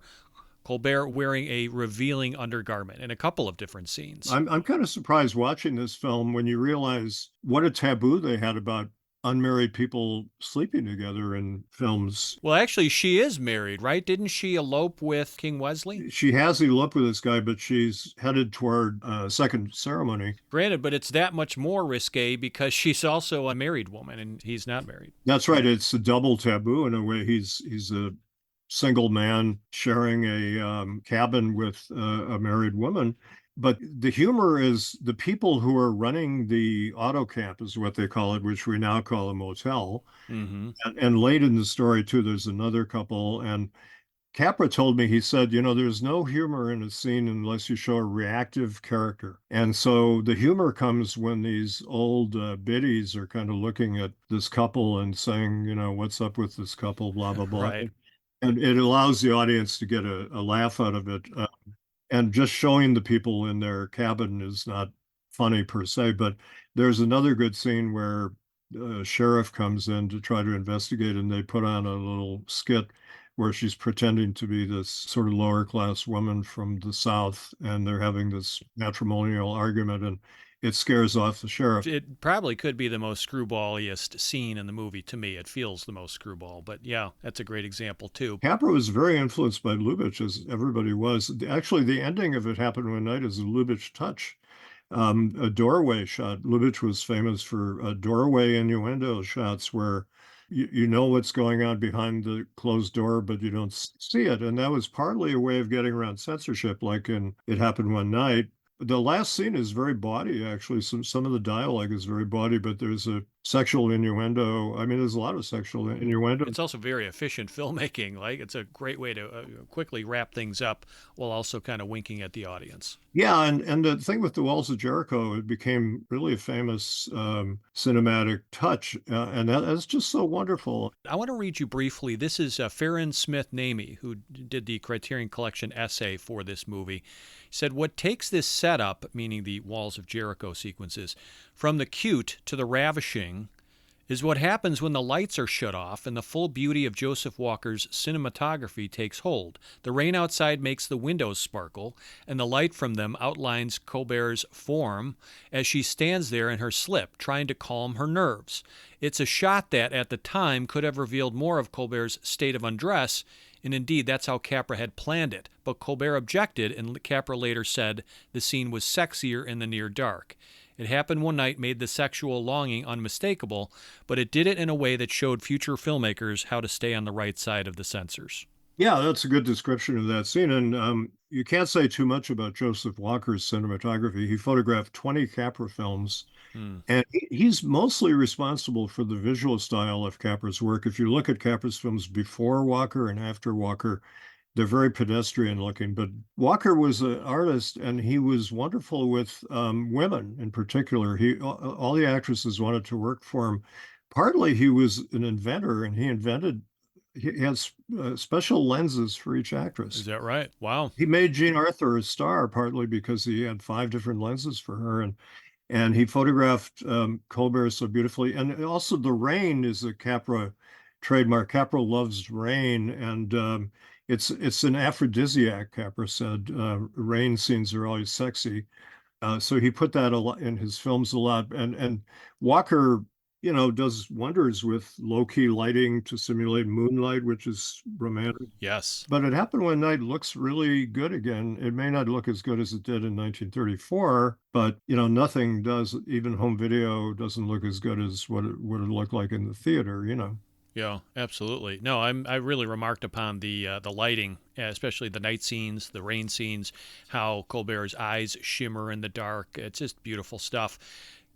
Colbert wearing a revealing undergarment in a couple of different scenes. I'm kind of surprised watching this film when you realize what a taboo they had about unmarried people sleeping together in films. Well, actually, she is married, right? Didn't she elope with King Wesley? She has eloped with this guy, but she's headed toward a second ceremony. Granted, but it's that much more risque because she's also a married woman and he's not married. That's right. It's a double taboo in a way. He's a single man sharing a cabin with a married woman. But the humor is the people who are running the auto camp is what they call it, which we now call a motel. Mm-hmm. And late in the story, too, there's another couple. And Capra told me, he said, there's no humor in a scene unless you show a reactive character. And so the humor comes when these old biddies are kind of looking at this couple and saying, what's up with this couple, blah, blah, blah. Right. And it allows the audience to get a laugh out of it. And just showing the people in their cabin is not funny per se, but there's another good scene where a sheriff comes in to try to investigate, and they put on a little skit where she's pretending to be this sort of lower class woman from the South, and they're having this matrimonial argument, and it scares off the sheriff. It probably could be the most screwballiest scene in the movie to me. It feels the most screwball, but yeah, that's a great example too. Capra was very influenced by Lubitsch, as everybody was. Actually, the ending of It Happened One Night is a Lubitsch touch. A doorway shot. Lubitsch was famous for doorway innuendo shots where you know what's going on behind the closed door, but you don't see it. And that was partly a way of getting around censorship, like in It Happened One Night. The last scene is very bawdy, actually. Some of the dialogue is very bawdy, but there's a sexual innuendo. I mean, there's a lot of sexual innuendo. It's also very efficient filmmaking. Like, it's a great way to quickly wrap things up while also kind of winking at the audience. Yeah, and the thing with the Walls of Jericho, it became really a famous cinematic touch, and that's just so wonderful. I want to read you briefly. This is Farron Smith Namey, who did the Criterion Collection essay for this movie. He said, what takes this setup, meaning the Walls of Jericho sequences, from the cute to the ravishing is what happens when the lights are shut off and the full beauty of Joseph Walker's cinematography takes hold. The rain outside makes the windows sparkle, and the light from them outlines Colbert's form as she stands there in her slip, trying to calm her nerves. It's a shot that, at the time, could have revealed more of Colbert's state of undress, and indeed that's how Capra had planned it. But Colbert objected, and Capra later said the scene was sexier in the near dark. It Happened One Night made the sexual longing unmistakable, but it did it in a way that showed future filmmakers how to stay on the right side of the censors. Yeah, that's a good description of that scene. And you can't say too much about Joseph Walker's cinematography. He photographed 20 Capra films, and he's mostly responsible for the visual style of Capra's work. If you look at Capra's films before Walker and after Walker, They're very pedestrian looking, but Walker was an artist and he was wonderful with women in particular. All the actresses wanted to work for him. Partly he was an inventor and he has special lenses for each Is actress. that right? Wow. He made Jean Arthur a star partly because he had 5 different lenses for her. And he photographed Colbert so beautifully. And also, the rain is a Capra trademark. Capra loves rain, and it's an aphrodisiac. Capra said rain scenes are always sexy. So he put that a lot in his films a lot. And Walker, does wonders with low-key lighting to simulate moonlight, which is romantic. Yes. But It Happened One Night looks really good again. It may not look as good as it did in 1934, but nothing does. Even home video doesn't look as good as what it would have looked like in the theater. Yeah, absolutely. No, I really remarked upon the lighting, especially the night scenes, the rain scenes, how Colbert's eyes shimmer in the dark. It's just beautiful stuff.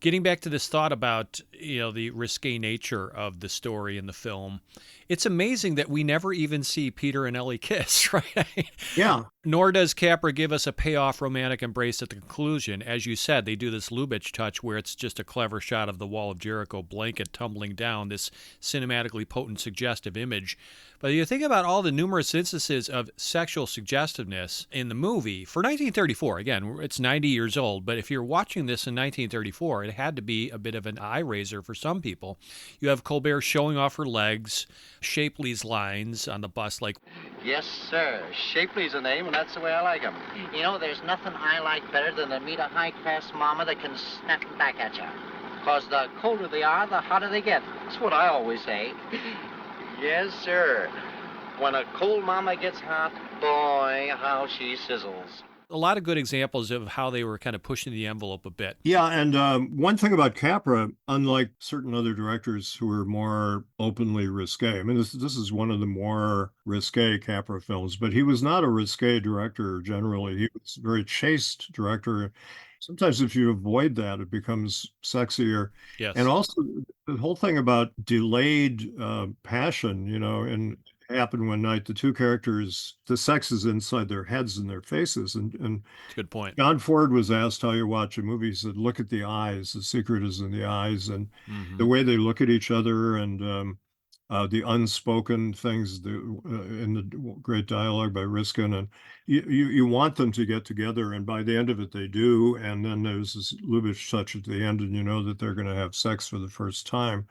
Getting back to this thought about the risque nature of the story in the film, it's amazing that we never even see Peter and Ellie kiss, right? Yeah. Nor does Capra give us a payoff romantic embrace at the conclusion. As you said, they do this Lubitsch touch where it's just a clever shot of the wall of Jericho blanket tumbling down, this cinematically potent, suggestive image. But you think about all the numerous instances of sexual suggestiveness in the movie. For 1934, again, it's 90 years old, but if you're watching this in 1934, it had to be a bit of an eye raiser for some people. You have Colbert showing off her legs, Shapley's lines on the bus like, "Yes, sir. Shapley's a name, and that's the way I like 'em. You know, there's nothing I like better than to meet a high-class mama that can snap back at you. 'Cause the colder they are, the hotter they get. That's what I always say. Yes, sir. When a cold mama gets hot, boy, how she sizzles." a lot of good examples of how they were kind of pushing the envelope a bit. Yeah, and one thing about Capra, unlike certain other directors who are more openly risque, I mean, this is one of the more risque Capra films, but he was not a risque director generally. He was a very chaste director. Sometimes if you avoid that, it becomes sexier. Yes. And also the whole thing about delayed passion, and Happened One Night, the two characters, the sex is inside their heads and their faces. And That's a good point. John Ford was asked how you watch a movie. He said, look at the eyes. The secret is in the eyes and the way they look at each other and the unspoken things in the great dialogue by Riskin. And you want them to get together. And by the end of it, they do. And then there's this Lubitsch touch at the end, and you know that they're going to have sex for the first time.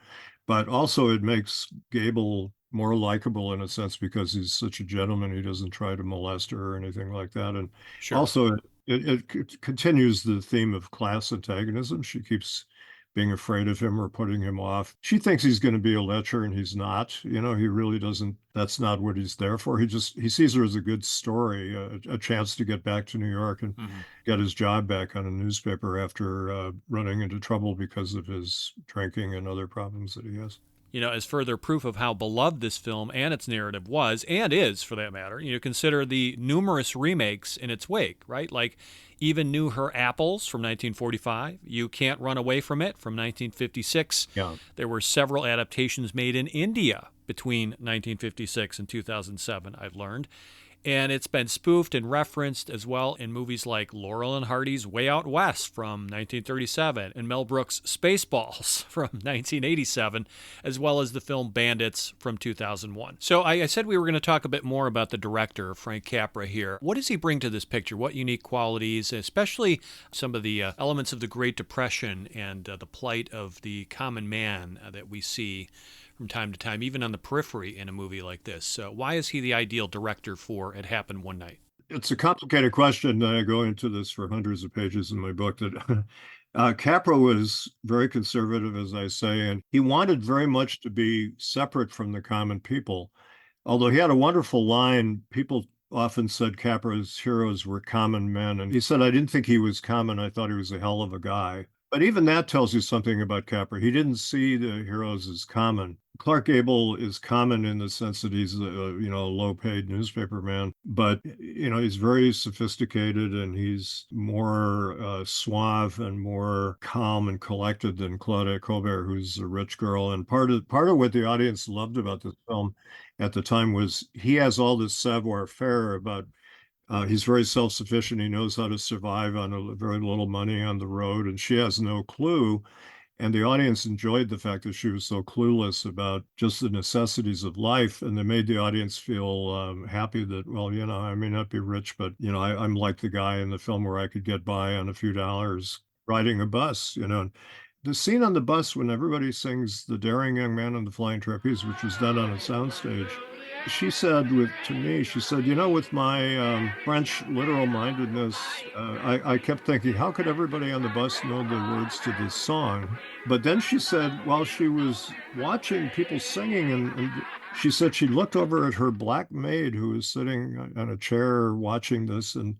But also it makes Gable more likable in a sense because he's such a gentleman. He doesn't try to molest her or anything like that. And also it continues the theme of class antagonism. She keeps being afraid of him or putting him off. She thinks he's going to be a lecher and he's not. He really doesn't. That's not what he's there for. He sees her as a good story, a chance to get back to New York and get his job back on a newspaper after running into trouble because of his drinking and other problems that he has. As further proof of how beloved this film and its narrative was, and is for that matter, consider the numerous remakes in its wake, right? Like Even Knew Her Apples from 1945, You Can't Run Away From It from 1956. Yeah. There were several adaptations made in India between 1956 and 2007, I've learned. And it's been spoofed and referenced as well in movies like Laurel and Hardy's Way Out West from 1937 and Mel Brooks' Spaceballs from 1987, as well as the film Bandits from 2001. So I said we were going to talk a bit more about the director, Frank Capra, here. What does he bring to this picture? What unique qualities, especially some of the elements of the Great Depression and the plight of the common man that we see from time to time, even on the periphery in a movie like this. Why is he the ideal director for It Happened One Night? It's a complicated question. I go into this for hundreds of pages in my book. That Capra was very conservative, as I say, and he wanted very much to be separate from the common people. Although he had a wonderful line, people often said Capra's heroes were common men. And he said, I didn't think he was common. I thought he was a hell of a guy. But even that tells you something about Capra. He didn't see the heroes as common. Clark Gable is common in the sense that he's a low-paid newspaperman, but he's very sophisticated and he's more suave and more calm and collected than Claudette Colbert, who's a rich girl. And part of what the audience loved about this film at the time was he has all this savoir-faire about he's very self-sufficient. He knows how to survive on a very little money on the road, and she has no clue. And the audience enjoyed the fact that she was so clueless about just the necessities of life, and they made the audience feel happy that, well, I may not be rich, but I'm like the guy in the film where I could get by on a few dollars riding a bus. The scene on the bus when everybody sings "The Daring Young Man on the Flying Trapeze," which was done on a soundstage. She said to me, she said, with my French literal mindedness, I kept thinking, how could everybody on the bus know the words to this song? But then she said, while she was watching people singing, and she said she looked over at her black maid who was sitting on a chair watching this, and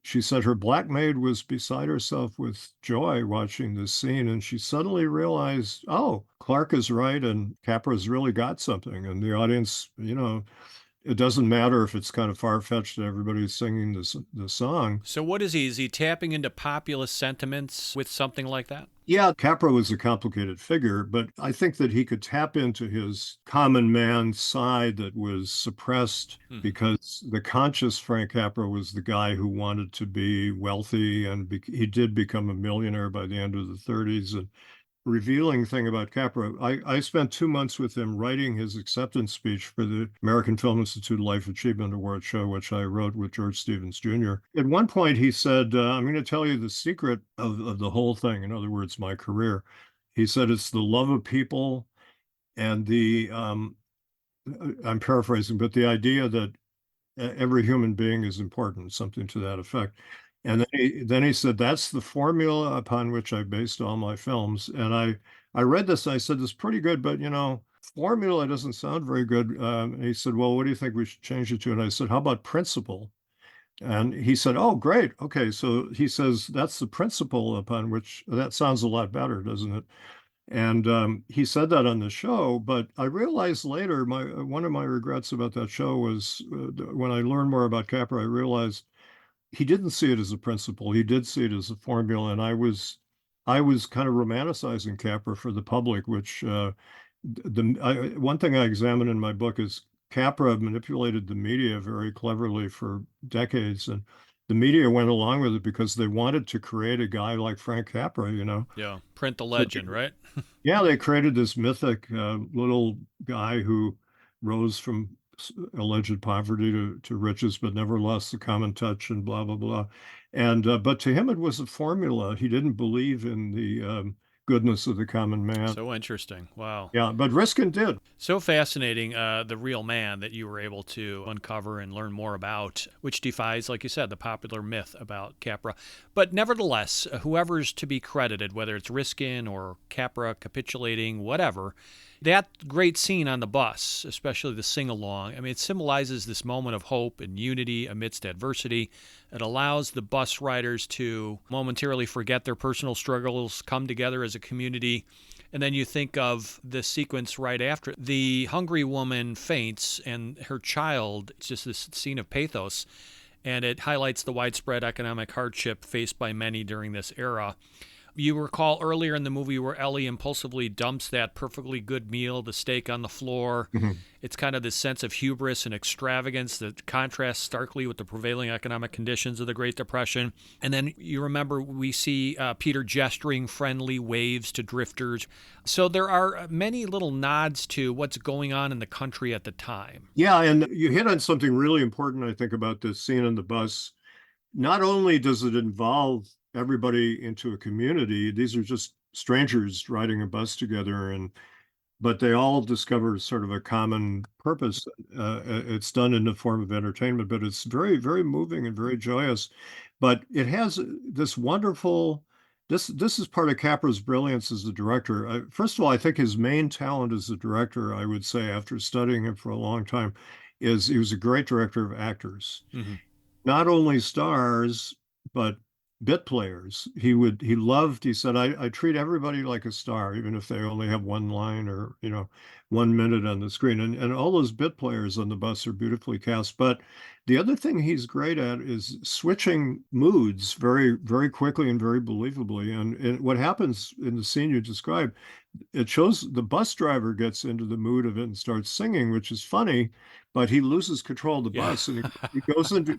she said her black maid was beside herself with joy watching this scene, and she suddenly realized, oh, Clark is right, and Capra's really got something. And the audience, it doesn't matter if it's kind of far-fetched that everybody's singing the song. So what is he? Is he tapping into populist sentiments with something like that? Yeah, Capra was a complicated figure, but I think that he could tap into his common man side that was suppressed because the conscious Frank Capra was the guy who wanted to be wealthy, and he did become a millionaire by the end of the 30s. And revealing thing about Capra, I spent 2 months with him writing his acceptance speech for the American Film Institute Life Achievement Award show, which I wrote with George Stevens Jr. At one point, he said, I'm going to tell you the secret of the whole thing. In other words, my career. He said, it's the love of people and I'm paraphrasing, but the idea that every human being is important, something to that effect. And then he said, that's the formula upon which I based all my films. And I read this, and I said, it's pretty good, but formula doesn't sound very good. And he said, well, what do you think we should change it to? And I said, how about principle? And he said, oh, great. Okay. So he says, that's the principle upon which that sounds a lot better, doesn't it? And he said that on the show, but I realized later, one of my regrets about that show was when I learned more about Capra, I realized he didn't see it as a principle. He did see it as a formula, and I was kind of romanticizing Capra for the public, which one thing I examine in my book is Capra manipulated the media very cleverly for decades, and the media went along with it because they wanted to create a guy like Frank Capra. Yeah, print the legend, right? Yeah, they created this mythic little guy who rose from alleged poverty to riches, but never lost the common touch and blah, blah, blah. And but to him, it was a formula. He didn't believe in the goodness of the common man. So interesting. Wow. Yeah, but Riskin did. So fascinating, the real man that you were able to uncover and learn more about, which defies, like you said, the popular myth about Capra. But nevertheless, whoever's to be credited, whether it's Riskin or Capra capitulating, whatever, that great scene on the bus, especially the sing-along, I mean, it symbolizes this moment of hope and unity amidst adversity. It allows the bus riders to momentarily forget their personal struggles, come together as a community. And then you think of the sequence right after. The hungry woman faints and her child, it's just this scene of pathos. And it highlights the widespread economic hardship faced by many during this era. You recall earlier in the movie where Ellie impulsively dumps that perfectly good meal, the steak on the floor. Mm-hmm. It's kind of this sense of hubris and extravagance that contrasts starkly with the prevailing economic conditions of the Great Depression. And then you remember we see Peter gesturing friendly waves to drifters. So there are many little nods to what's going on in the country at the time. Yeah, and you hit on something really important, I think, about this scene on the bus. Not only does it involve everybody into a community, these are just strangers riding a bus together, but they all discover sort of a common purpose. It's done in the form of entertainment, but it's very, very moving and very joyous. But it has this wonderful, this is part of Capra's brilliance as a director. First of all, I think his main talent as a director, I would say, after studying him for a long time, is he was a great director of actors. Mm-hmm. Not only stars, but bit players. He said, I treat everybody like a star, even if they only have one line or, 1 minute on the screen. And all those bit players on the bus are beautifully cast. But the other thing he's great at is switching moods very, very quickly and very believably. And what happens in the scene you described, it shows the bus driver gets into the mood of it and starts singing, which is funny, but he loses control of the Yeah. bus and he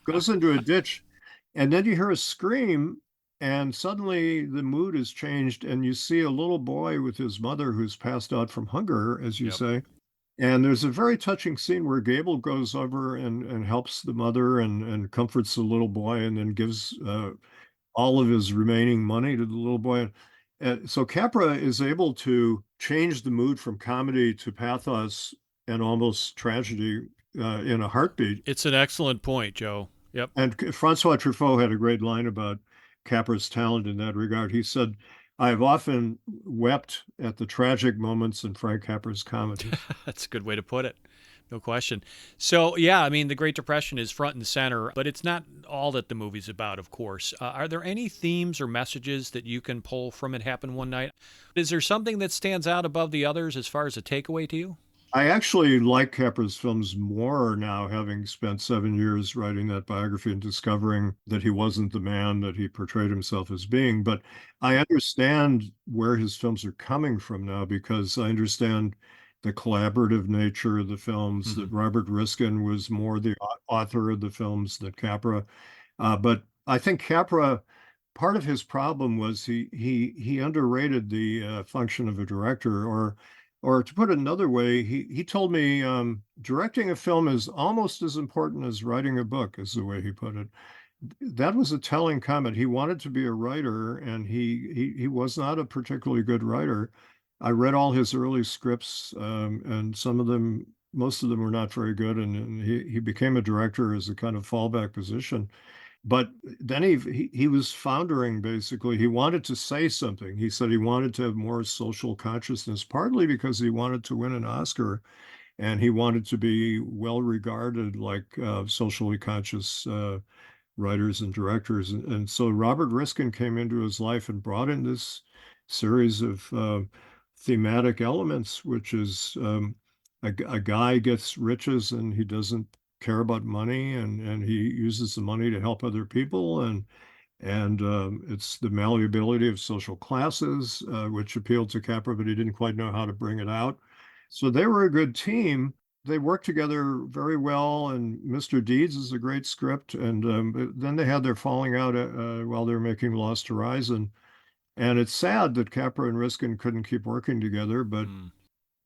goes into a ditch, and then you hear a scream, and suddenly the mood is changed, and you see a little boy with his mother who's passed out from hunger, as you Yep. say. And there's a very touching scene where Gable goes over and helps the mother and comforts the little boy and then gives all of his remaining money to the little boy. And so Capra is able to change the mood from comedy to pathos and almost tragedy in a heartbeat. It's an excellent point, Joe. Yep. And Francois Truffaut had a great line about Capra's talent in that regard. He said, I have often wept at the tragic moments in Frank Capra's comedies. That's a good way to put it. No question. So, yeah, I mean, the Great Depression is front and center, but it's not all that the movie's about, of course. Are there any themes or messages that you can pull from It Happened One Night? Is there something that stands out above the others as far as a takeaway to you? I actually like Capra's films more now, having spent 7 years writing that biography and discovering that he wasn't the man that he portrayed himself as being. But I understand where his films are coming from now because I understand the collaborative nature of the films, that Robert Riskin was more the author of the films than Capra. But I think Capra, part of his problem was he underrated the function of a director, or to put it another way, he told me directing a film is almost as important as writing a book, is the way he put it. That was a telling comment. He wanted to be a writer, and he was not a particularly good writer. I read all his early scripts, and most of them were not very good, and he became a director as a kind of fallback position. But then he was foundering, basically. He wanted to say something. He said he wanted to have more social consciousness, partly because he wanted to win an Oscar and he wanted to be well regarded like socially conscious writers and directors. And so Robert Riskin came into his life and brought in this series of thematic elements, which is a guy gets riches and he doesn't care about money, and he uses the money to help other people, and it's the malleability of social classes, which appealed to Capra, but he didn't quite know how to bring it out. So they were a good team. They worked together very well, and Mr. Deeds is a great script. And then they had their falling out while they were making Lost Horizon. And it's sad that Capra and Riskin couldn't keep working together, but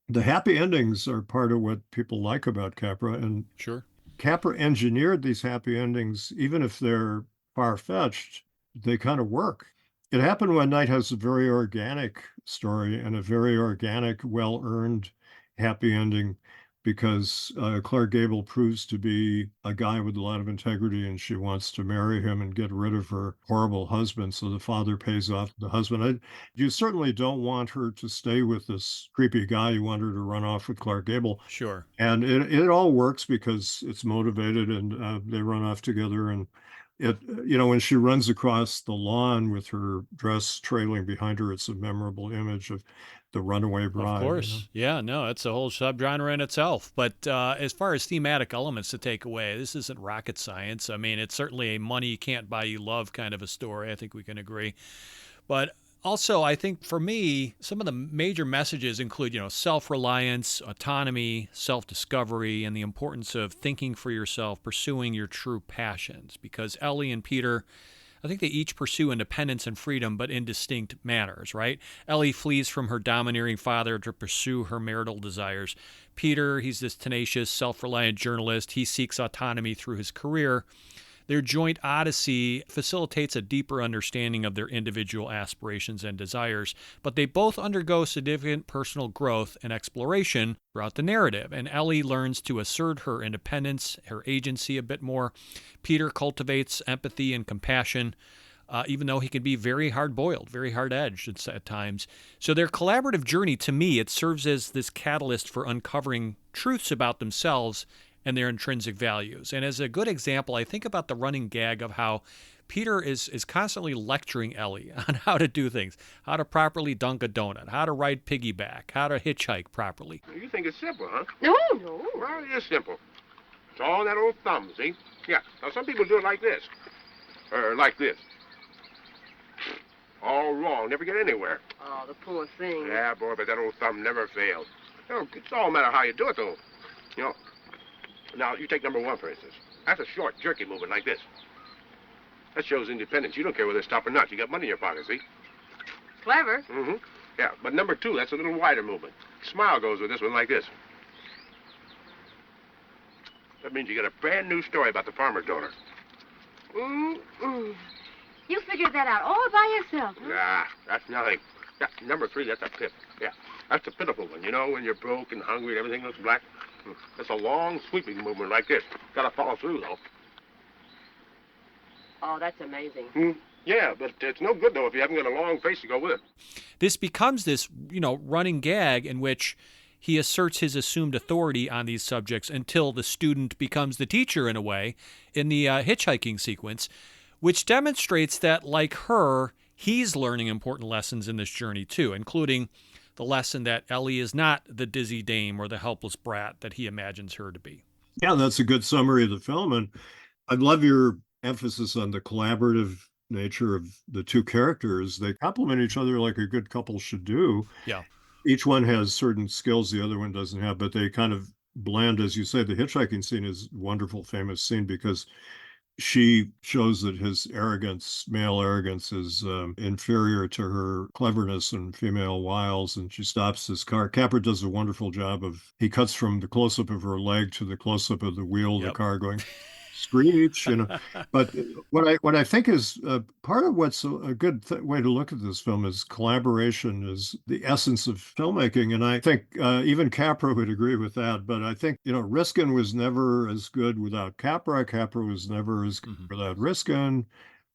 the happy endings are part of what people like about Capra. And Sure. Capra engineered these happy endings, even if they're far-fetched, they kind of work. It Happened One Night has a very organic story and a very organic, well-earned happy ending because Clark Gable proves to be a guy with a lot of integrity and she wants to marry him and get rid of her horrible husband. So the father pays off the husband. You certainly don't want her to stay with this creepy guy. You want her to run off with Clark Gable. Sure. And it all works because it's motivated and they run off together. And when she runs across the lawn with her dress trailing behind her, it's a memorable image of the runaway bride. Of course. Yeah, no, it's a whole subgenre in itself. But as far as thematic elements to take away, this isn't rocket science. I mean, it's certainly a money can't buy you love kind of a story. I think we can agree. But also, I think for me, some of the major messages include, self-reliance, autonomy, self-discovery, and the importance of thinking for yourself, pursuing your true passions. Because Ellie and Peter, I think they each pursue independence and freedom, but in distinct manners, right? Ellie flees from her domineering father to pursue her marital desires. Peter, he's this tenacious, self-reliant journalist. He seeks autonomy through his career. Their joint odyssey facilitates a deeper understanding of their individual aspirations and desires, but they both undergo significant personal growth and exploration throughout the narrative, and Ellie learns to assert her independence, her agency a bit more. Peter cultivates empathy and compassion, even though he can be very hard-boiled, very hard-edged at times. So their collaborative journey, to me, it serves as this catalyst for uncovering truths about themselves and their intrinsic values. And as a good example, I think about the running gag of how Peter is constantly lecturing Ellie on how to do things, how to properly dunk a donut, how to ride piggyback, how to hitchhike properly. You think it's simple, huh? No, no. Well, it is simple. It's all in that old thumb, see? Yeah. Now, some people do it like this. Or like this. All wrong. Never get anywhere. Oh, the poor thing. Yeah, boy, but that old thumb never fails. You know, it's all a matter of how you do it, though. You know, now, you take number one, for instance. That's a short, jerky movement like this. That shows independence. You don't care whether they stop or not. You got money in your pocket, see? Clever. Mm-hmm. Yeah, but number two, that's a little wider movement. Smile goes with this one like this. That means you got a brand new story about the farmer donor. Mm-mm. You figured that out all by yourself, huh? Nah, that's nothing. Yeah, number three, that's a pip. Yeah, that's the pitiful one. You know, when you're broke and hungry and everything looks black. That's a long, sweeping movement like this. Gotta follow through, though. Oh, that's amazing. Yeah, but it's no good, though, if you haven't got a long face to go with it. This becomes this, running gag in which he asserts his assumed authority on these subjects until the student becomes the teacher, in a way, in the hitchhiking sequence, which demonstrates that, like her, he's learning important lessons in this journey, too, including the lesson that Ellie is not the dizzy dame or the helpless brat that he imagines her to be. Yeah, that's a good summary of the film. And I love your emphasis on the collaborative nature of the two characters. They complement each other like a good couple should do. Yeah. Each one has certain skills the other one doesn't have, but they kind of blend. As you say, the hitchhiking scene is a wonderful, famous scene because she shows that his arrogance, male arrogance, is inferior to her cleverness and female wiles, and she stops his car. Capra does a wonderful job he cuts from the close-up of her leg to the close-up of the wheel of the car going, screech, But what I think is part of what's a good way to look at this film is collaboration is the essence of filmmaking, and I think even Capra would agree with that. But I think Riskin was never as good without Capra. Capra was never as good without Riskin.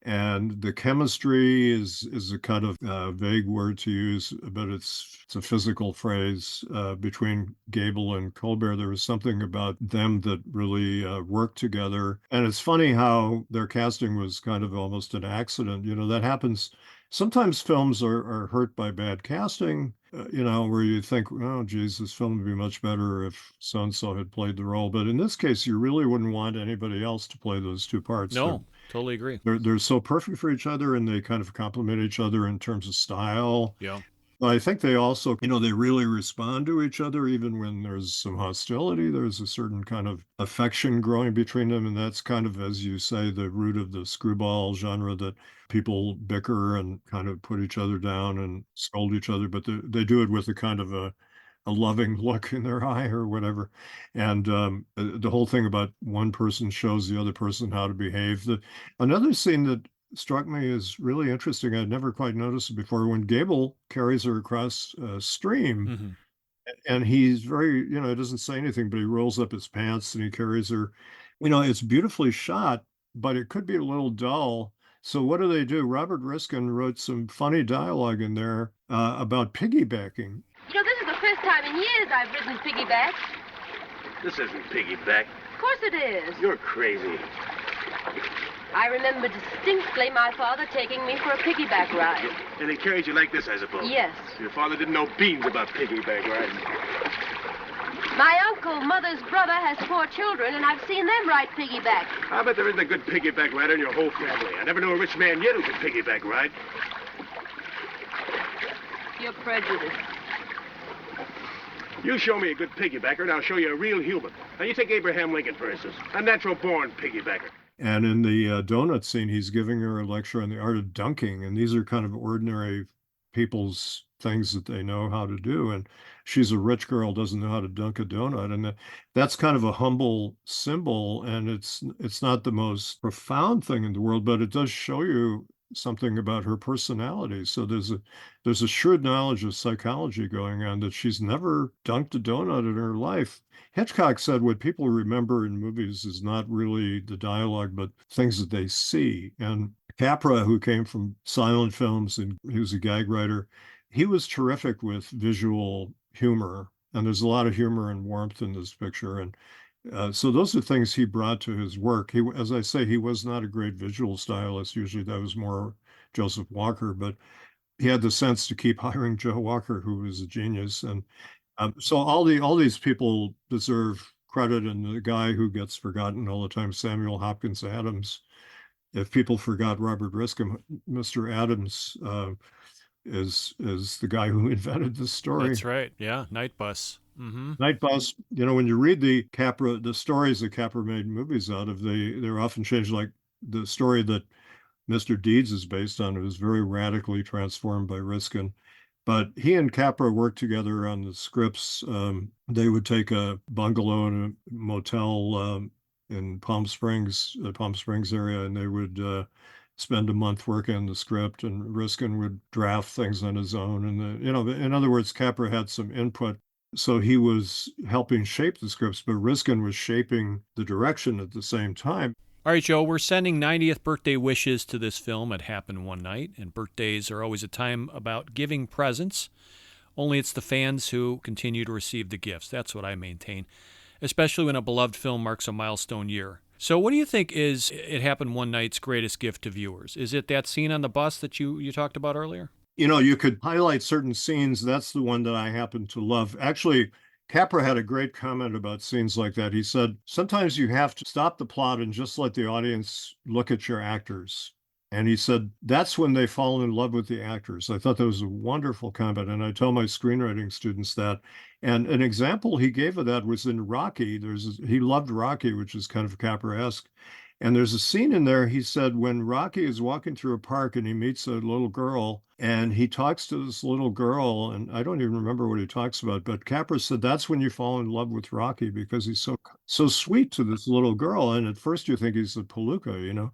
And the chemistry is a kind of vague word to use, but it's a physical phrase between Gable and Colbert. There was something about them that really worked together. And it's funny how their casting was kind of almost an accident. That happens. Sometimes films are hurt by bad casting, where you think, oh, geez, this film would be much better if so-and-so had played the role. But in this case, you really wouldn't want anybody else to play those two parts. No, totally agree. They're so perfect for each other, and they kind of complement each other in terms of style. Yeah. But I think they also, they really respond to each other, even when there's some hostility. There's a certain kind of affection growing between them. And that's kind of, as you say, the root of the screwball genre, that people bicker and kind of put each other down and scold each other. But they do it with a kind of a loving look in their eye or whatever. And the whole thing about one person shows the other person how to behave. Another scene that struck me as really interesting, I'd never quite noticed it before, when Gable carries her across a stream, and he's very, he doesn't say anything, but he rolls up his pants and he carries her. It's beautifully shot, but it could be a little dull. So what do? Robert Riskin wrote some funny dialogue in there about piggybacking. This is the first time in years I've ridden piggyback. This isn't piggyback. Of course it is. You're crazy. I remember distinctly my father taking me for a piggyback ride. And he carried you like this, I suppose? Yes. Your father didn't know beans about piggyback riding. My uncle, mother's brother, has 4 children, and I've seen them ride piggyback. I bet there isn't a good piggyback rider in your whole family. I never knew a rich man yet who could piggyback ride. You're prejudiced. You show me a good piggybacker, and I'll show you a real human. Now, you take Abraham Lincoln, for instance, a natural-born piggybacker. And in the donut scene, he's giving her a lecture on the art of dunking. And these are kind of ordinary people's things that they know how to do. And she's a rich girl, doesn't know how to dunk a donut. And that's kind of a humble symbol. And it's not the most profound thing in the world, but it does show you something about her personality. So there's a shrewd knowledge of psychology going on, that she's never dunked a donut in her life. Hitchcock said what people remember in movies is not really the dialogue, but things that they see. And Capra, who came from silent films and he was a gag writer, he was terrific with visual humor. And there's a lot of humor and warmth in this picture. And So those are things he brought to his work. He, as I say, he was not a great visual stylist. Usually that was more Joseph Walker, but he had the sense to keep hiring Joe Walker, who was a genius. And so all these people deserve credit. And the guy who gets forgotten all the time, Samuel Hopkins Adams. If people forgot Robert Riscom, Mr. Adams is the guy who invented this story. That's right. Yeah, Night Bus. Mm-hmm. Night Bus. You know, when you read the stories that Capra made movies out of, they're often changed. Like the story that Mr. Deeds is based on, it was very radically transformed by Riskin. But he and Capra worked together on the scripts. They would take a bungalow and a motel in the Palm Springs area, and they would spend a month working on the script, and Riskin would draft things on his own. And in other words, Capra had some input. So he was helping shape the scripts, but Riskin was shaping the direction at the same time. All right, Joe, we're sending 90th birthday wishes to this film. It happened one night, and birthdays are always a time about giving presents. Only it's the fans who continue to receive the gifts. That's what I maintain, especially when a beloved film marks a milestone year. So what do you think is It Happened One Night's greatest gift to viewers? Is it that scene on the bus that you talked about earlier? You know, you could highlight certain scenes. That's the one that I happen to love. Actually, Capra had a great comment about scenes like that. He said, sometimes you have to stop the plot and just let the audience look at your actors. And he said, that's when they fall in love with the actors. I thought that was a wonderful comment. And I tell my screenwriting students that. And an example he gave of that was in Rocky. He loved Rocky, which is kind of Capra-esque. And there's a scene in there, he said, when Rocky is walking through a park and he meets a little girl and he talks to this little girl, and I don't even remember what he talks about, but Capra said that's when you fall in love with Rocky because he's so sweet to this little girl. And at first you think he's a palooka, you know.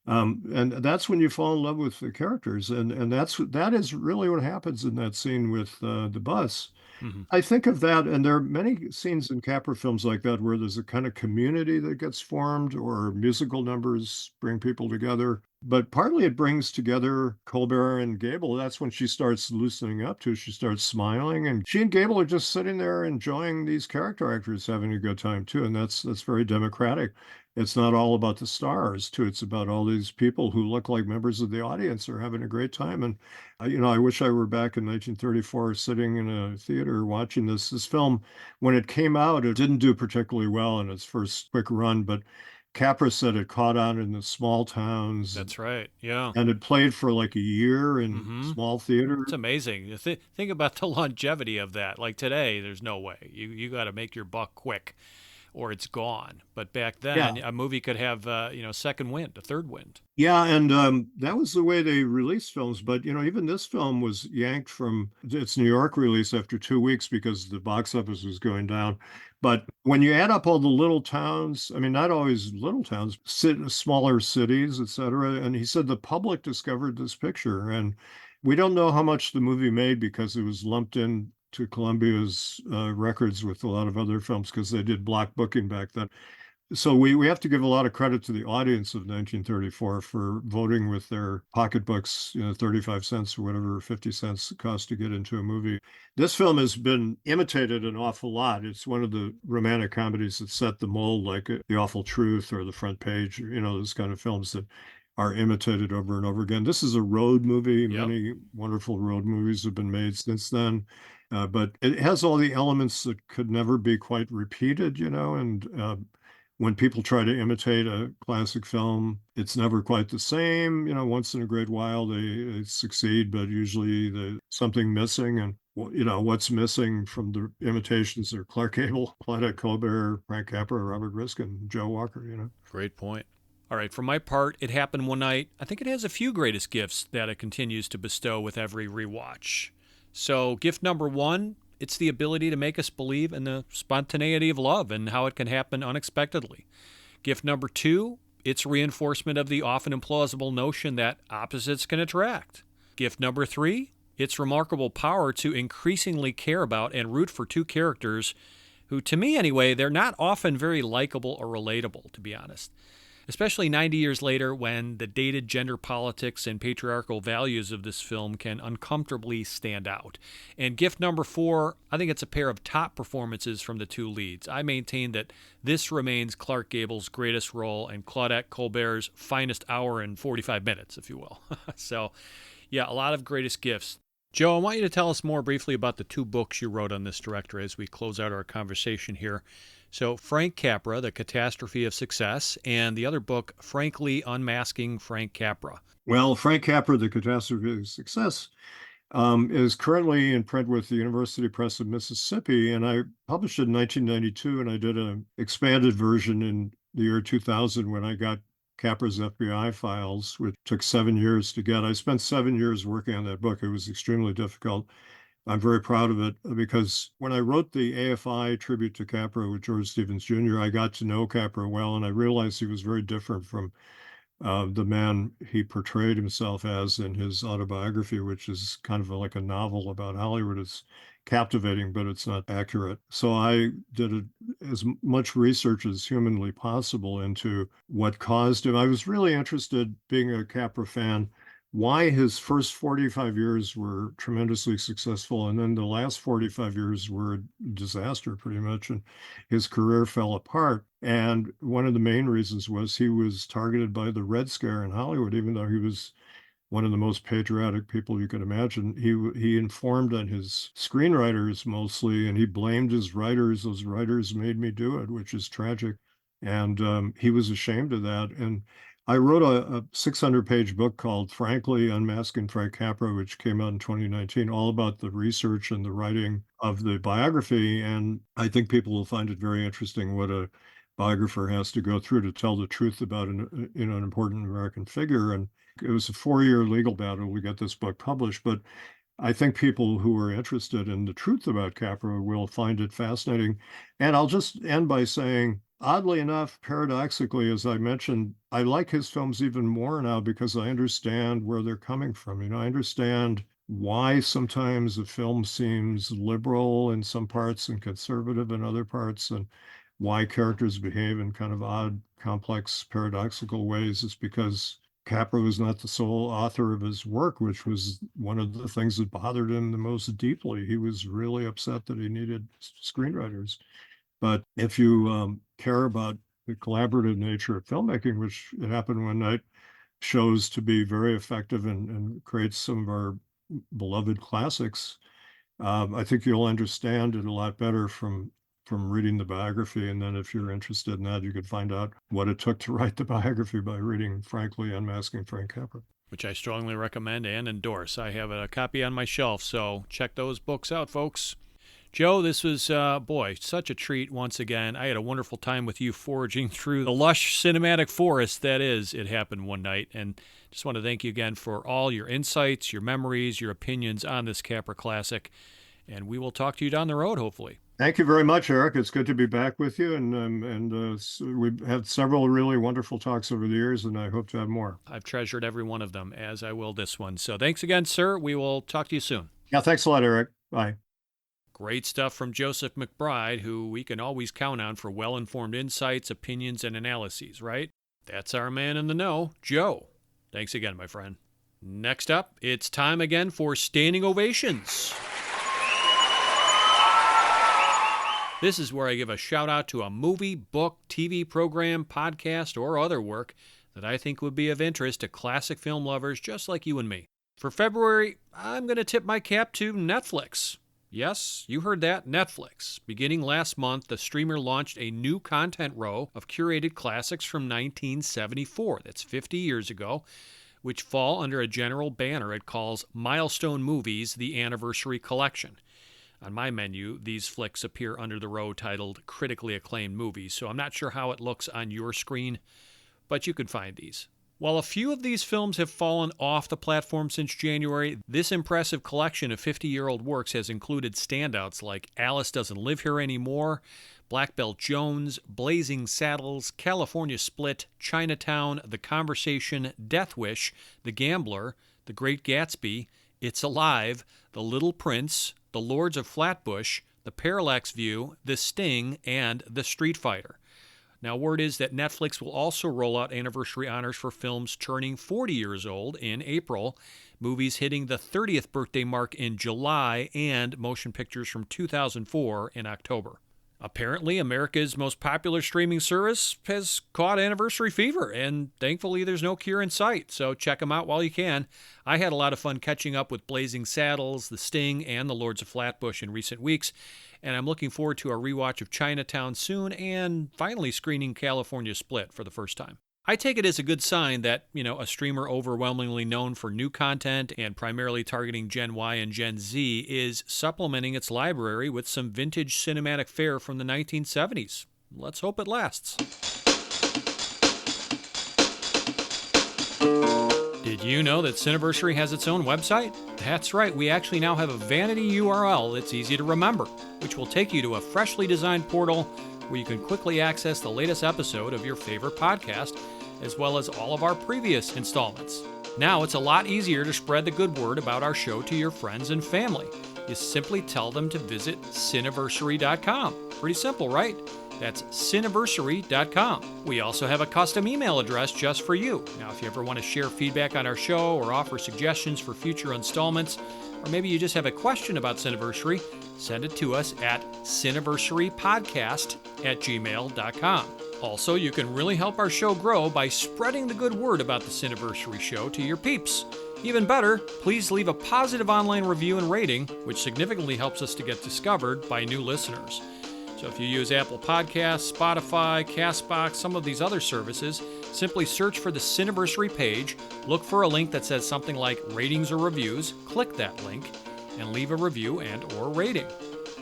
And that's when you fall in love with the characters. And that is really what happens in that scene with the bus. Mm-hmm. I think of that, and there are many scenes in Capra films like that where there's a kind of community that gets formed, or musical numbers bring people together. But partly it brings together Colbert and Gable. That's when she starts loosening up too. She starts smiling, and she and Gable are just sitting there enjoying these character actors having a good time too. And that's very democratic. It's not all about the stars too. It's about all these people who look like members of the audience are having a great time. And I wish I were back in 1934 sitting in a theater watching this film. When it came out, it didn't do particularly well in its first quick run, but Capra said it caught on in the small towns. That's right. Yeah. And it played for like a year in small theaters. It's amazing. Think about the longevity of that. Like today, there's no way. You got to make your buck quick or it's gone. But back then, a movie could have, second wind, a third wind. Yeah, and that was the way they released films. But, even this film was yanked from its New York release after 2 weeks because the box office was going down. But when you add up all the little towns, I mean, not always little towns, smaller cities, et cetera, and he said the public discovered this picture. And we don't know how much the movie made because it was lumped in to Columbia's records with a lot of other films because they did block booking back then. So we have to give a lot of credit to the audience of 1934 for voting with their pocketbooks, 35 cents or whatever, 50 cents it cost to get into a movie. This film has been imitated an awful lot. It's one of the romantic comedies that set the mold, like The Awful Truth or The Front Page, those kind of films that are imitated over and over again. This is a road movie. Yep. Many wonderful road movies have been made since then. But it has all the elements that could never be quite repeated, and when people try to imitate a classic film, it's never quite the same. Once in a great while they succeed, but usually there's something missing. And what's missing from the imitations are Clark Gable, Claudette Colbert, Frank Capra, Robert Riskin, Joe Walker. Great point. All right, for my part, It Happened One Night. I think it has a few greatest gifts that it continues to bestow with every rewatch. So gift number one, it's the ability to make us believe in the spontaneity of love and how it can happen unexpectedly. Gift number two, it's reinforcement of the often implausible notion that opposites can attract. Gift number three, its remarkable power to increasingly care about and root for two characters who, to me anyway, they're not often very likable or relatable, to be honest. especially 90 years later when the dated gender politics and patriarchal values of this film can uncomfortably stand out. And gift number 4, I think it's a pair of top performances from the two leads. I maintain that this remains Clark Gable's greatest role and Claudette Colbert's finest hour and 45 minutes, if you will. So, yeah, a lot of greatest gifts. Joe, I want you to tell us more briefly about the 2 books you wrote on this director as we close out our conversation here. So, Frank Capra, The Catastrophe of Success, and the other book, Frankly Unmasking Frank Capra. Well, Frank Capra, The Catastrophe of Success, is currently in print with the University Press of Mississippi, and I published it in 1992, and I did an expanded version in the year 2000 when I got Capra's FBI files, which took 7 years to get. I spent 7 years working on that book. It was extremely difficult. I'm very proud of it because when I wrote the AFI tribute to Capra with George Stevens Jr., I got to know Capra well, and I realized he was very different from the man he portrayed himself as in his autobiography, which is kind of like a novel about Hollywood. It's captivating, but it's not accurate. So I did as much research as humanly possible into what caused him. I was really interested, being a Capra fan, why his first 45 years were tremendously successful, and then the last 45 years were a disaster pretty much, and his career fell apart. And one of the main reasons was he was targeted by the Red Scare in Hollywood, even though he was one of the most patriotic people you could imagine. He informed on his screenwriters mostly, and he blamed his writers. Those writers made me do it, which is tragic. And he was ashamed of that. And I wrote a 600-page book called Frankly Unmasking Frank Capra, which came out in 2019, all about the research and the writing of the biography. And I think people will find it very interesting what a biographer has to go through to tell the truth about an important American figure. And it was a 4-year legal battle to get this book published, but I think people who are interested in the truth about Capra will find it fascinating. And I'll just end by saying, oddly enough, paradoxically, as I mentioned, I like his films even more now because I understand where they're coming from. I understand why sometimes a film seems liberal in some parts and conservative in other parts, and why characters behave in kind of odd, complex, paradoxical ways. It's because Capra was not the sole author of his work, which was one of the things that bothered him the most deeply. He was really upset that he needed screenwriters. But if you care about the collaborative nature of filmmaking, which it happened one night, shows to be very effective and creates some of our beloved classics, I think you'll understand it a lot better from reading the biography. And then if you're interested in that, you could find out what it took to write the biography by reading Frankly Unmasking Frank Capra, which I strongly recommend and endorse. I have a copy on my shelf, so check those books out, folks. Joe, this was, such a treat once again. I had a wonderful time with you foraging through the lush cinematic forest that is It Happened One Night. And just want to thank you again for all your insights, your memories, your opinions on this Capra classic. And we will talk to you down the road, hopefully. Thank you very much, Eric. It's good to be back with you. And we've had several really wonderful talks over the years, and I hope to have more. I've treasured every one of them, as I will this one. So thanks again, sir. We will talk to you soon. Yeah, thanks a lot, Eric. Bye. Great stuff from Joseph McBride, who we can always count on for well-informed insights, opinions, and analyses, right? That's our man in the know, Joe. Thanks again, my friend. Next up, it's time again for Standing Ovations. This is where I give a shout-out to a movie, book, TV program, podcast, or other work that I think would be of interest to classic film lovers just like you and me. For February, I'm going to tip my cap to Netflix. Yes, you heard that, Netflix. Beginning last month, the streamer launched a new content row of curated classics from 1974, that's 50 years ago, which fall under a general banner it calls Milestone Movies, the Anniversary Collection. On my menu, these flicks appear under the row titled Critically Acclaimed Movies, so I'm not sure how it looks on your screen, but you can find these. While a few of these films have fallen off the platform since January, this impressive collection of 50-year-old works has included standouts like Alice Doesn't Live Here Anymore, Black Belt Jones, Blazing Saddles, California Split, Chinatown, The Conversation, Death Wish, The Gambler, The Great Gatsby, It's Alive, The Little Prince, The Lords of Flatbush, The Parallax View, The Sting, and The Street Fighter. Now, word is that Netflix will also roll out anniversary honors for films turning 40 years old in April, movies hitting the 30th birthday mark in July, and motion pictures from 2004 in October. Apparently, America's most popular streaming service has caught anniversary fever, and thankfully there's no cure in sight, so check them out while you can. I had a lot of fun catching up with Blazing Saddles, The Sting, and The Lords of Flatbush in recent weeks, and I'm looking forward to a rewatch of Chinatown soon and finally screening California Split for the first time. I take it as a good sign that, a streamer overwhelmingly known for new content and primarily targeting Gen Y and Gen Z is supplementing its library with some vintage cinematic fare from the 1970s. Let's hope it lasts. Did you know that Cineversary has its own website? That's right, we actually now have a vanity URL that's easy to remember, which will take you to a freshly designed portal where you can quickly access the latest episode of your favorite podcast, as well as all of our previous installments. Now it's a lot easier to spread the good word about our show to your friends and family. You simply tell them to visit Cineversary.com. Pretty simple, right? That's Cineversary.com. We also have a custom email address just for you. Now, if you ever want to share feedback on our show or offer suggestions for future installments, or maybe you just have a question about Cineversary, send it to us at cineversarypodcast@gmail.com. Also, you can really help our show grow by spreading the good word about the Cineversary show to your peeps. Even better, please leave a positive online review and rating, which significantly helps us to get discovered by new listeners. So if you use Apple Podcasts, Spotify, CastBox, some of these other services, simply search for the Cineversary page, look for a link that says something like ratings or reviews, click that link, and leave a review and or rating.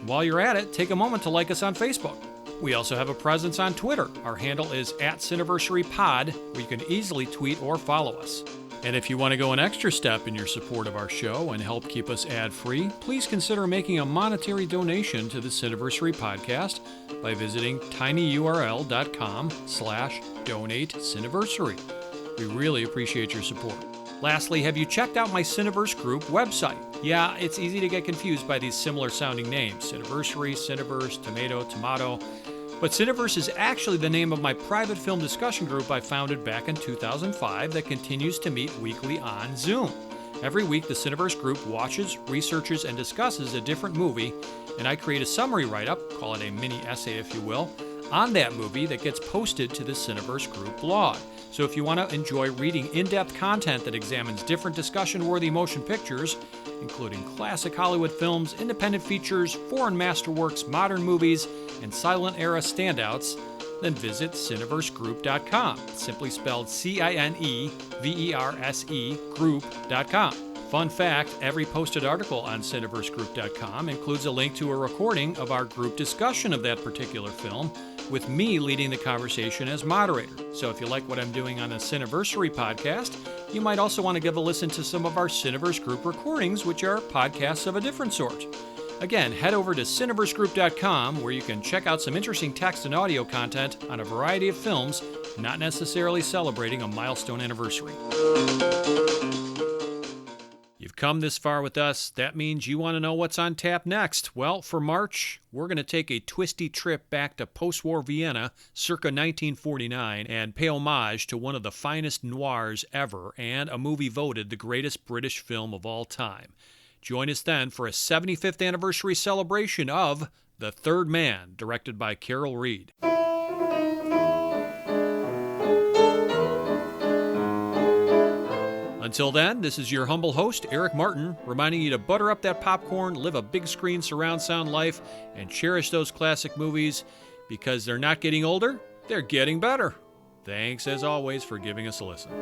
While you're at it, take a moment to like us on Facebook. We also have a presence on Twitter. Our handle is @CineversaryPod, where you can easily tweet or follow us. And if you want to go an extra step in your support of our show and help keep us ad-free, please consider making a monetary donation to the Cineversary podcast by visiting tinyurl.com/donate-cineversary. We really appreciate your support. Lastly, have you checked out my Cineverse Group website? Yeah, it's easy to get confused by these similar sounding names, Cineversary, Cineverse, Tomato. But Cineverse is actually the name of my private film discussion group I founded back in 2005 that continues to meet weekly on Zoom. Every week, the Cineverse group watches, researches, and discusses a different movie, and I create a summary write-up, call it a mini essay if you will, on that movie that gets posted to the Cineverse group blog. So if you want to enjoy reading in-depth content that examines different discussion-worthy motion pictures, including classic Hollywood films, independent features, foreign masterworks, modern movies, and silent-era standouts, then visit cineversegroup.com. It's simply spelled CINEVERSE group.com. Fun fact, every posted article on cineversegroup.com includes a link to a recording of our group discussion of that particular film, with me leading the conversation as moderator. So if you like what I'm doing on the Cineversary podcast, you might also want to give a listen to some of our Cineverse Group recordings, which are podcasts of a different sort. Again, head over to cineversegroup.com, where you can check out some interesting text and audio content on a variety of films, not necessarily celebrating a milestone anniversary. You've come this far with us. That means you want to know what's on tap next. Well, for March, we're going to take a twisty trip back to post-war Vienna, circa 1949, and pay homage to one of the finest noirs ever and a movie voted the greatest British film of all time. Join us then for a 75th anniversary celebration of The Third Man, directed by Carol Reed. Until then, this is your humble host, Eric Martin, reminding you to butter up that popcorn, live a big screen surround sound life, and cherish those classic movies, because they're not getting older, they're getting better. Thanks, as always, for giving us a listen.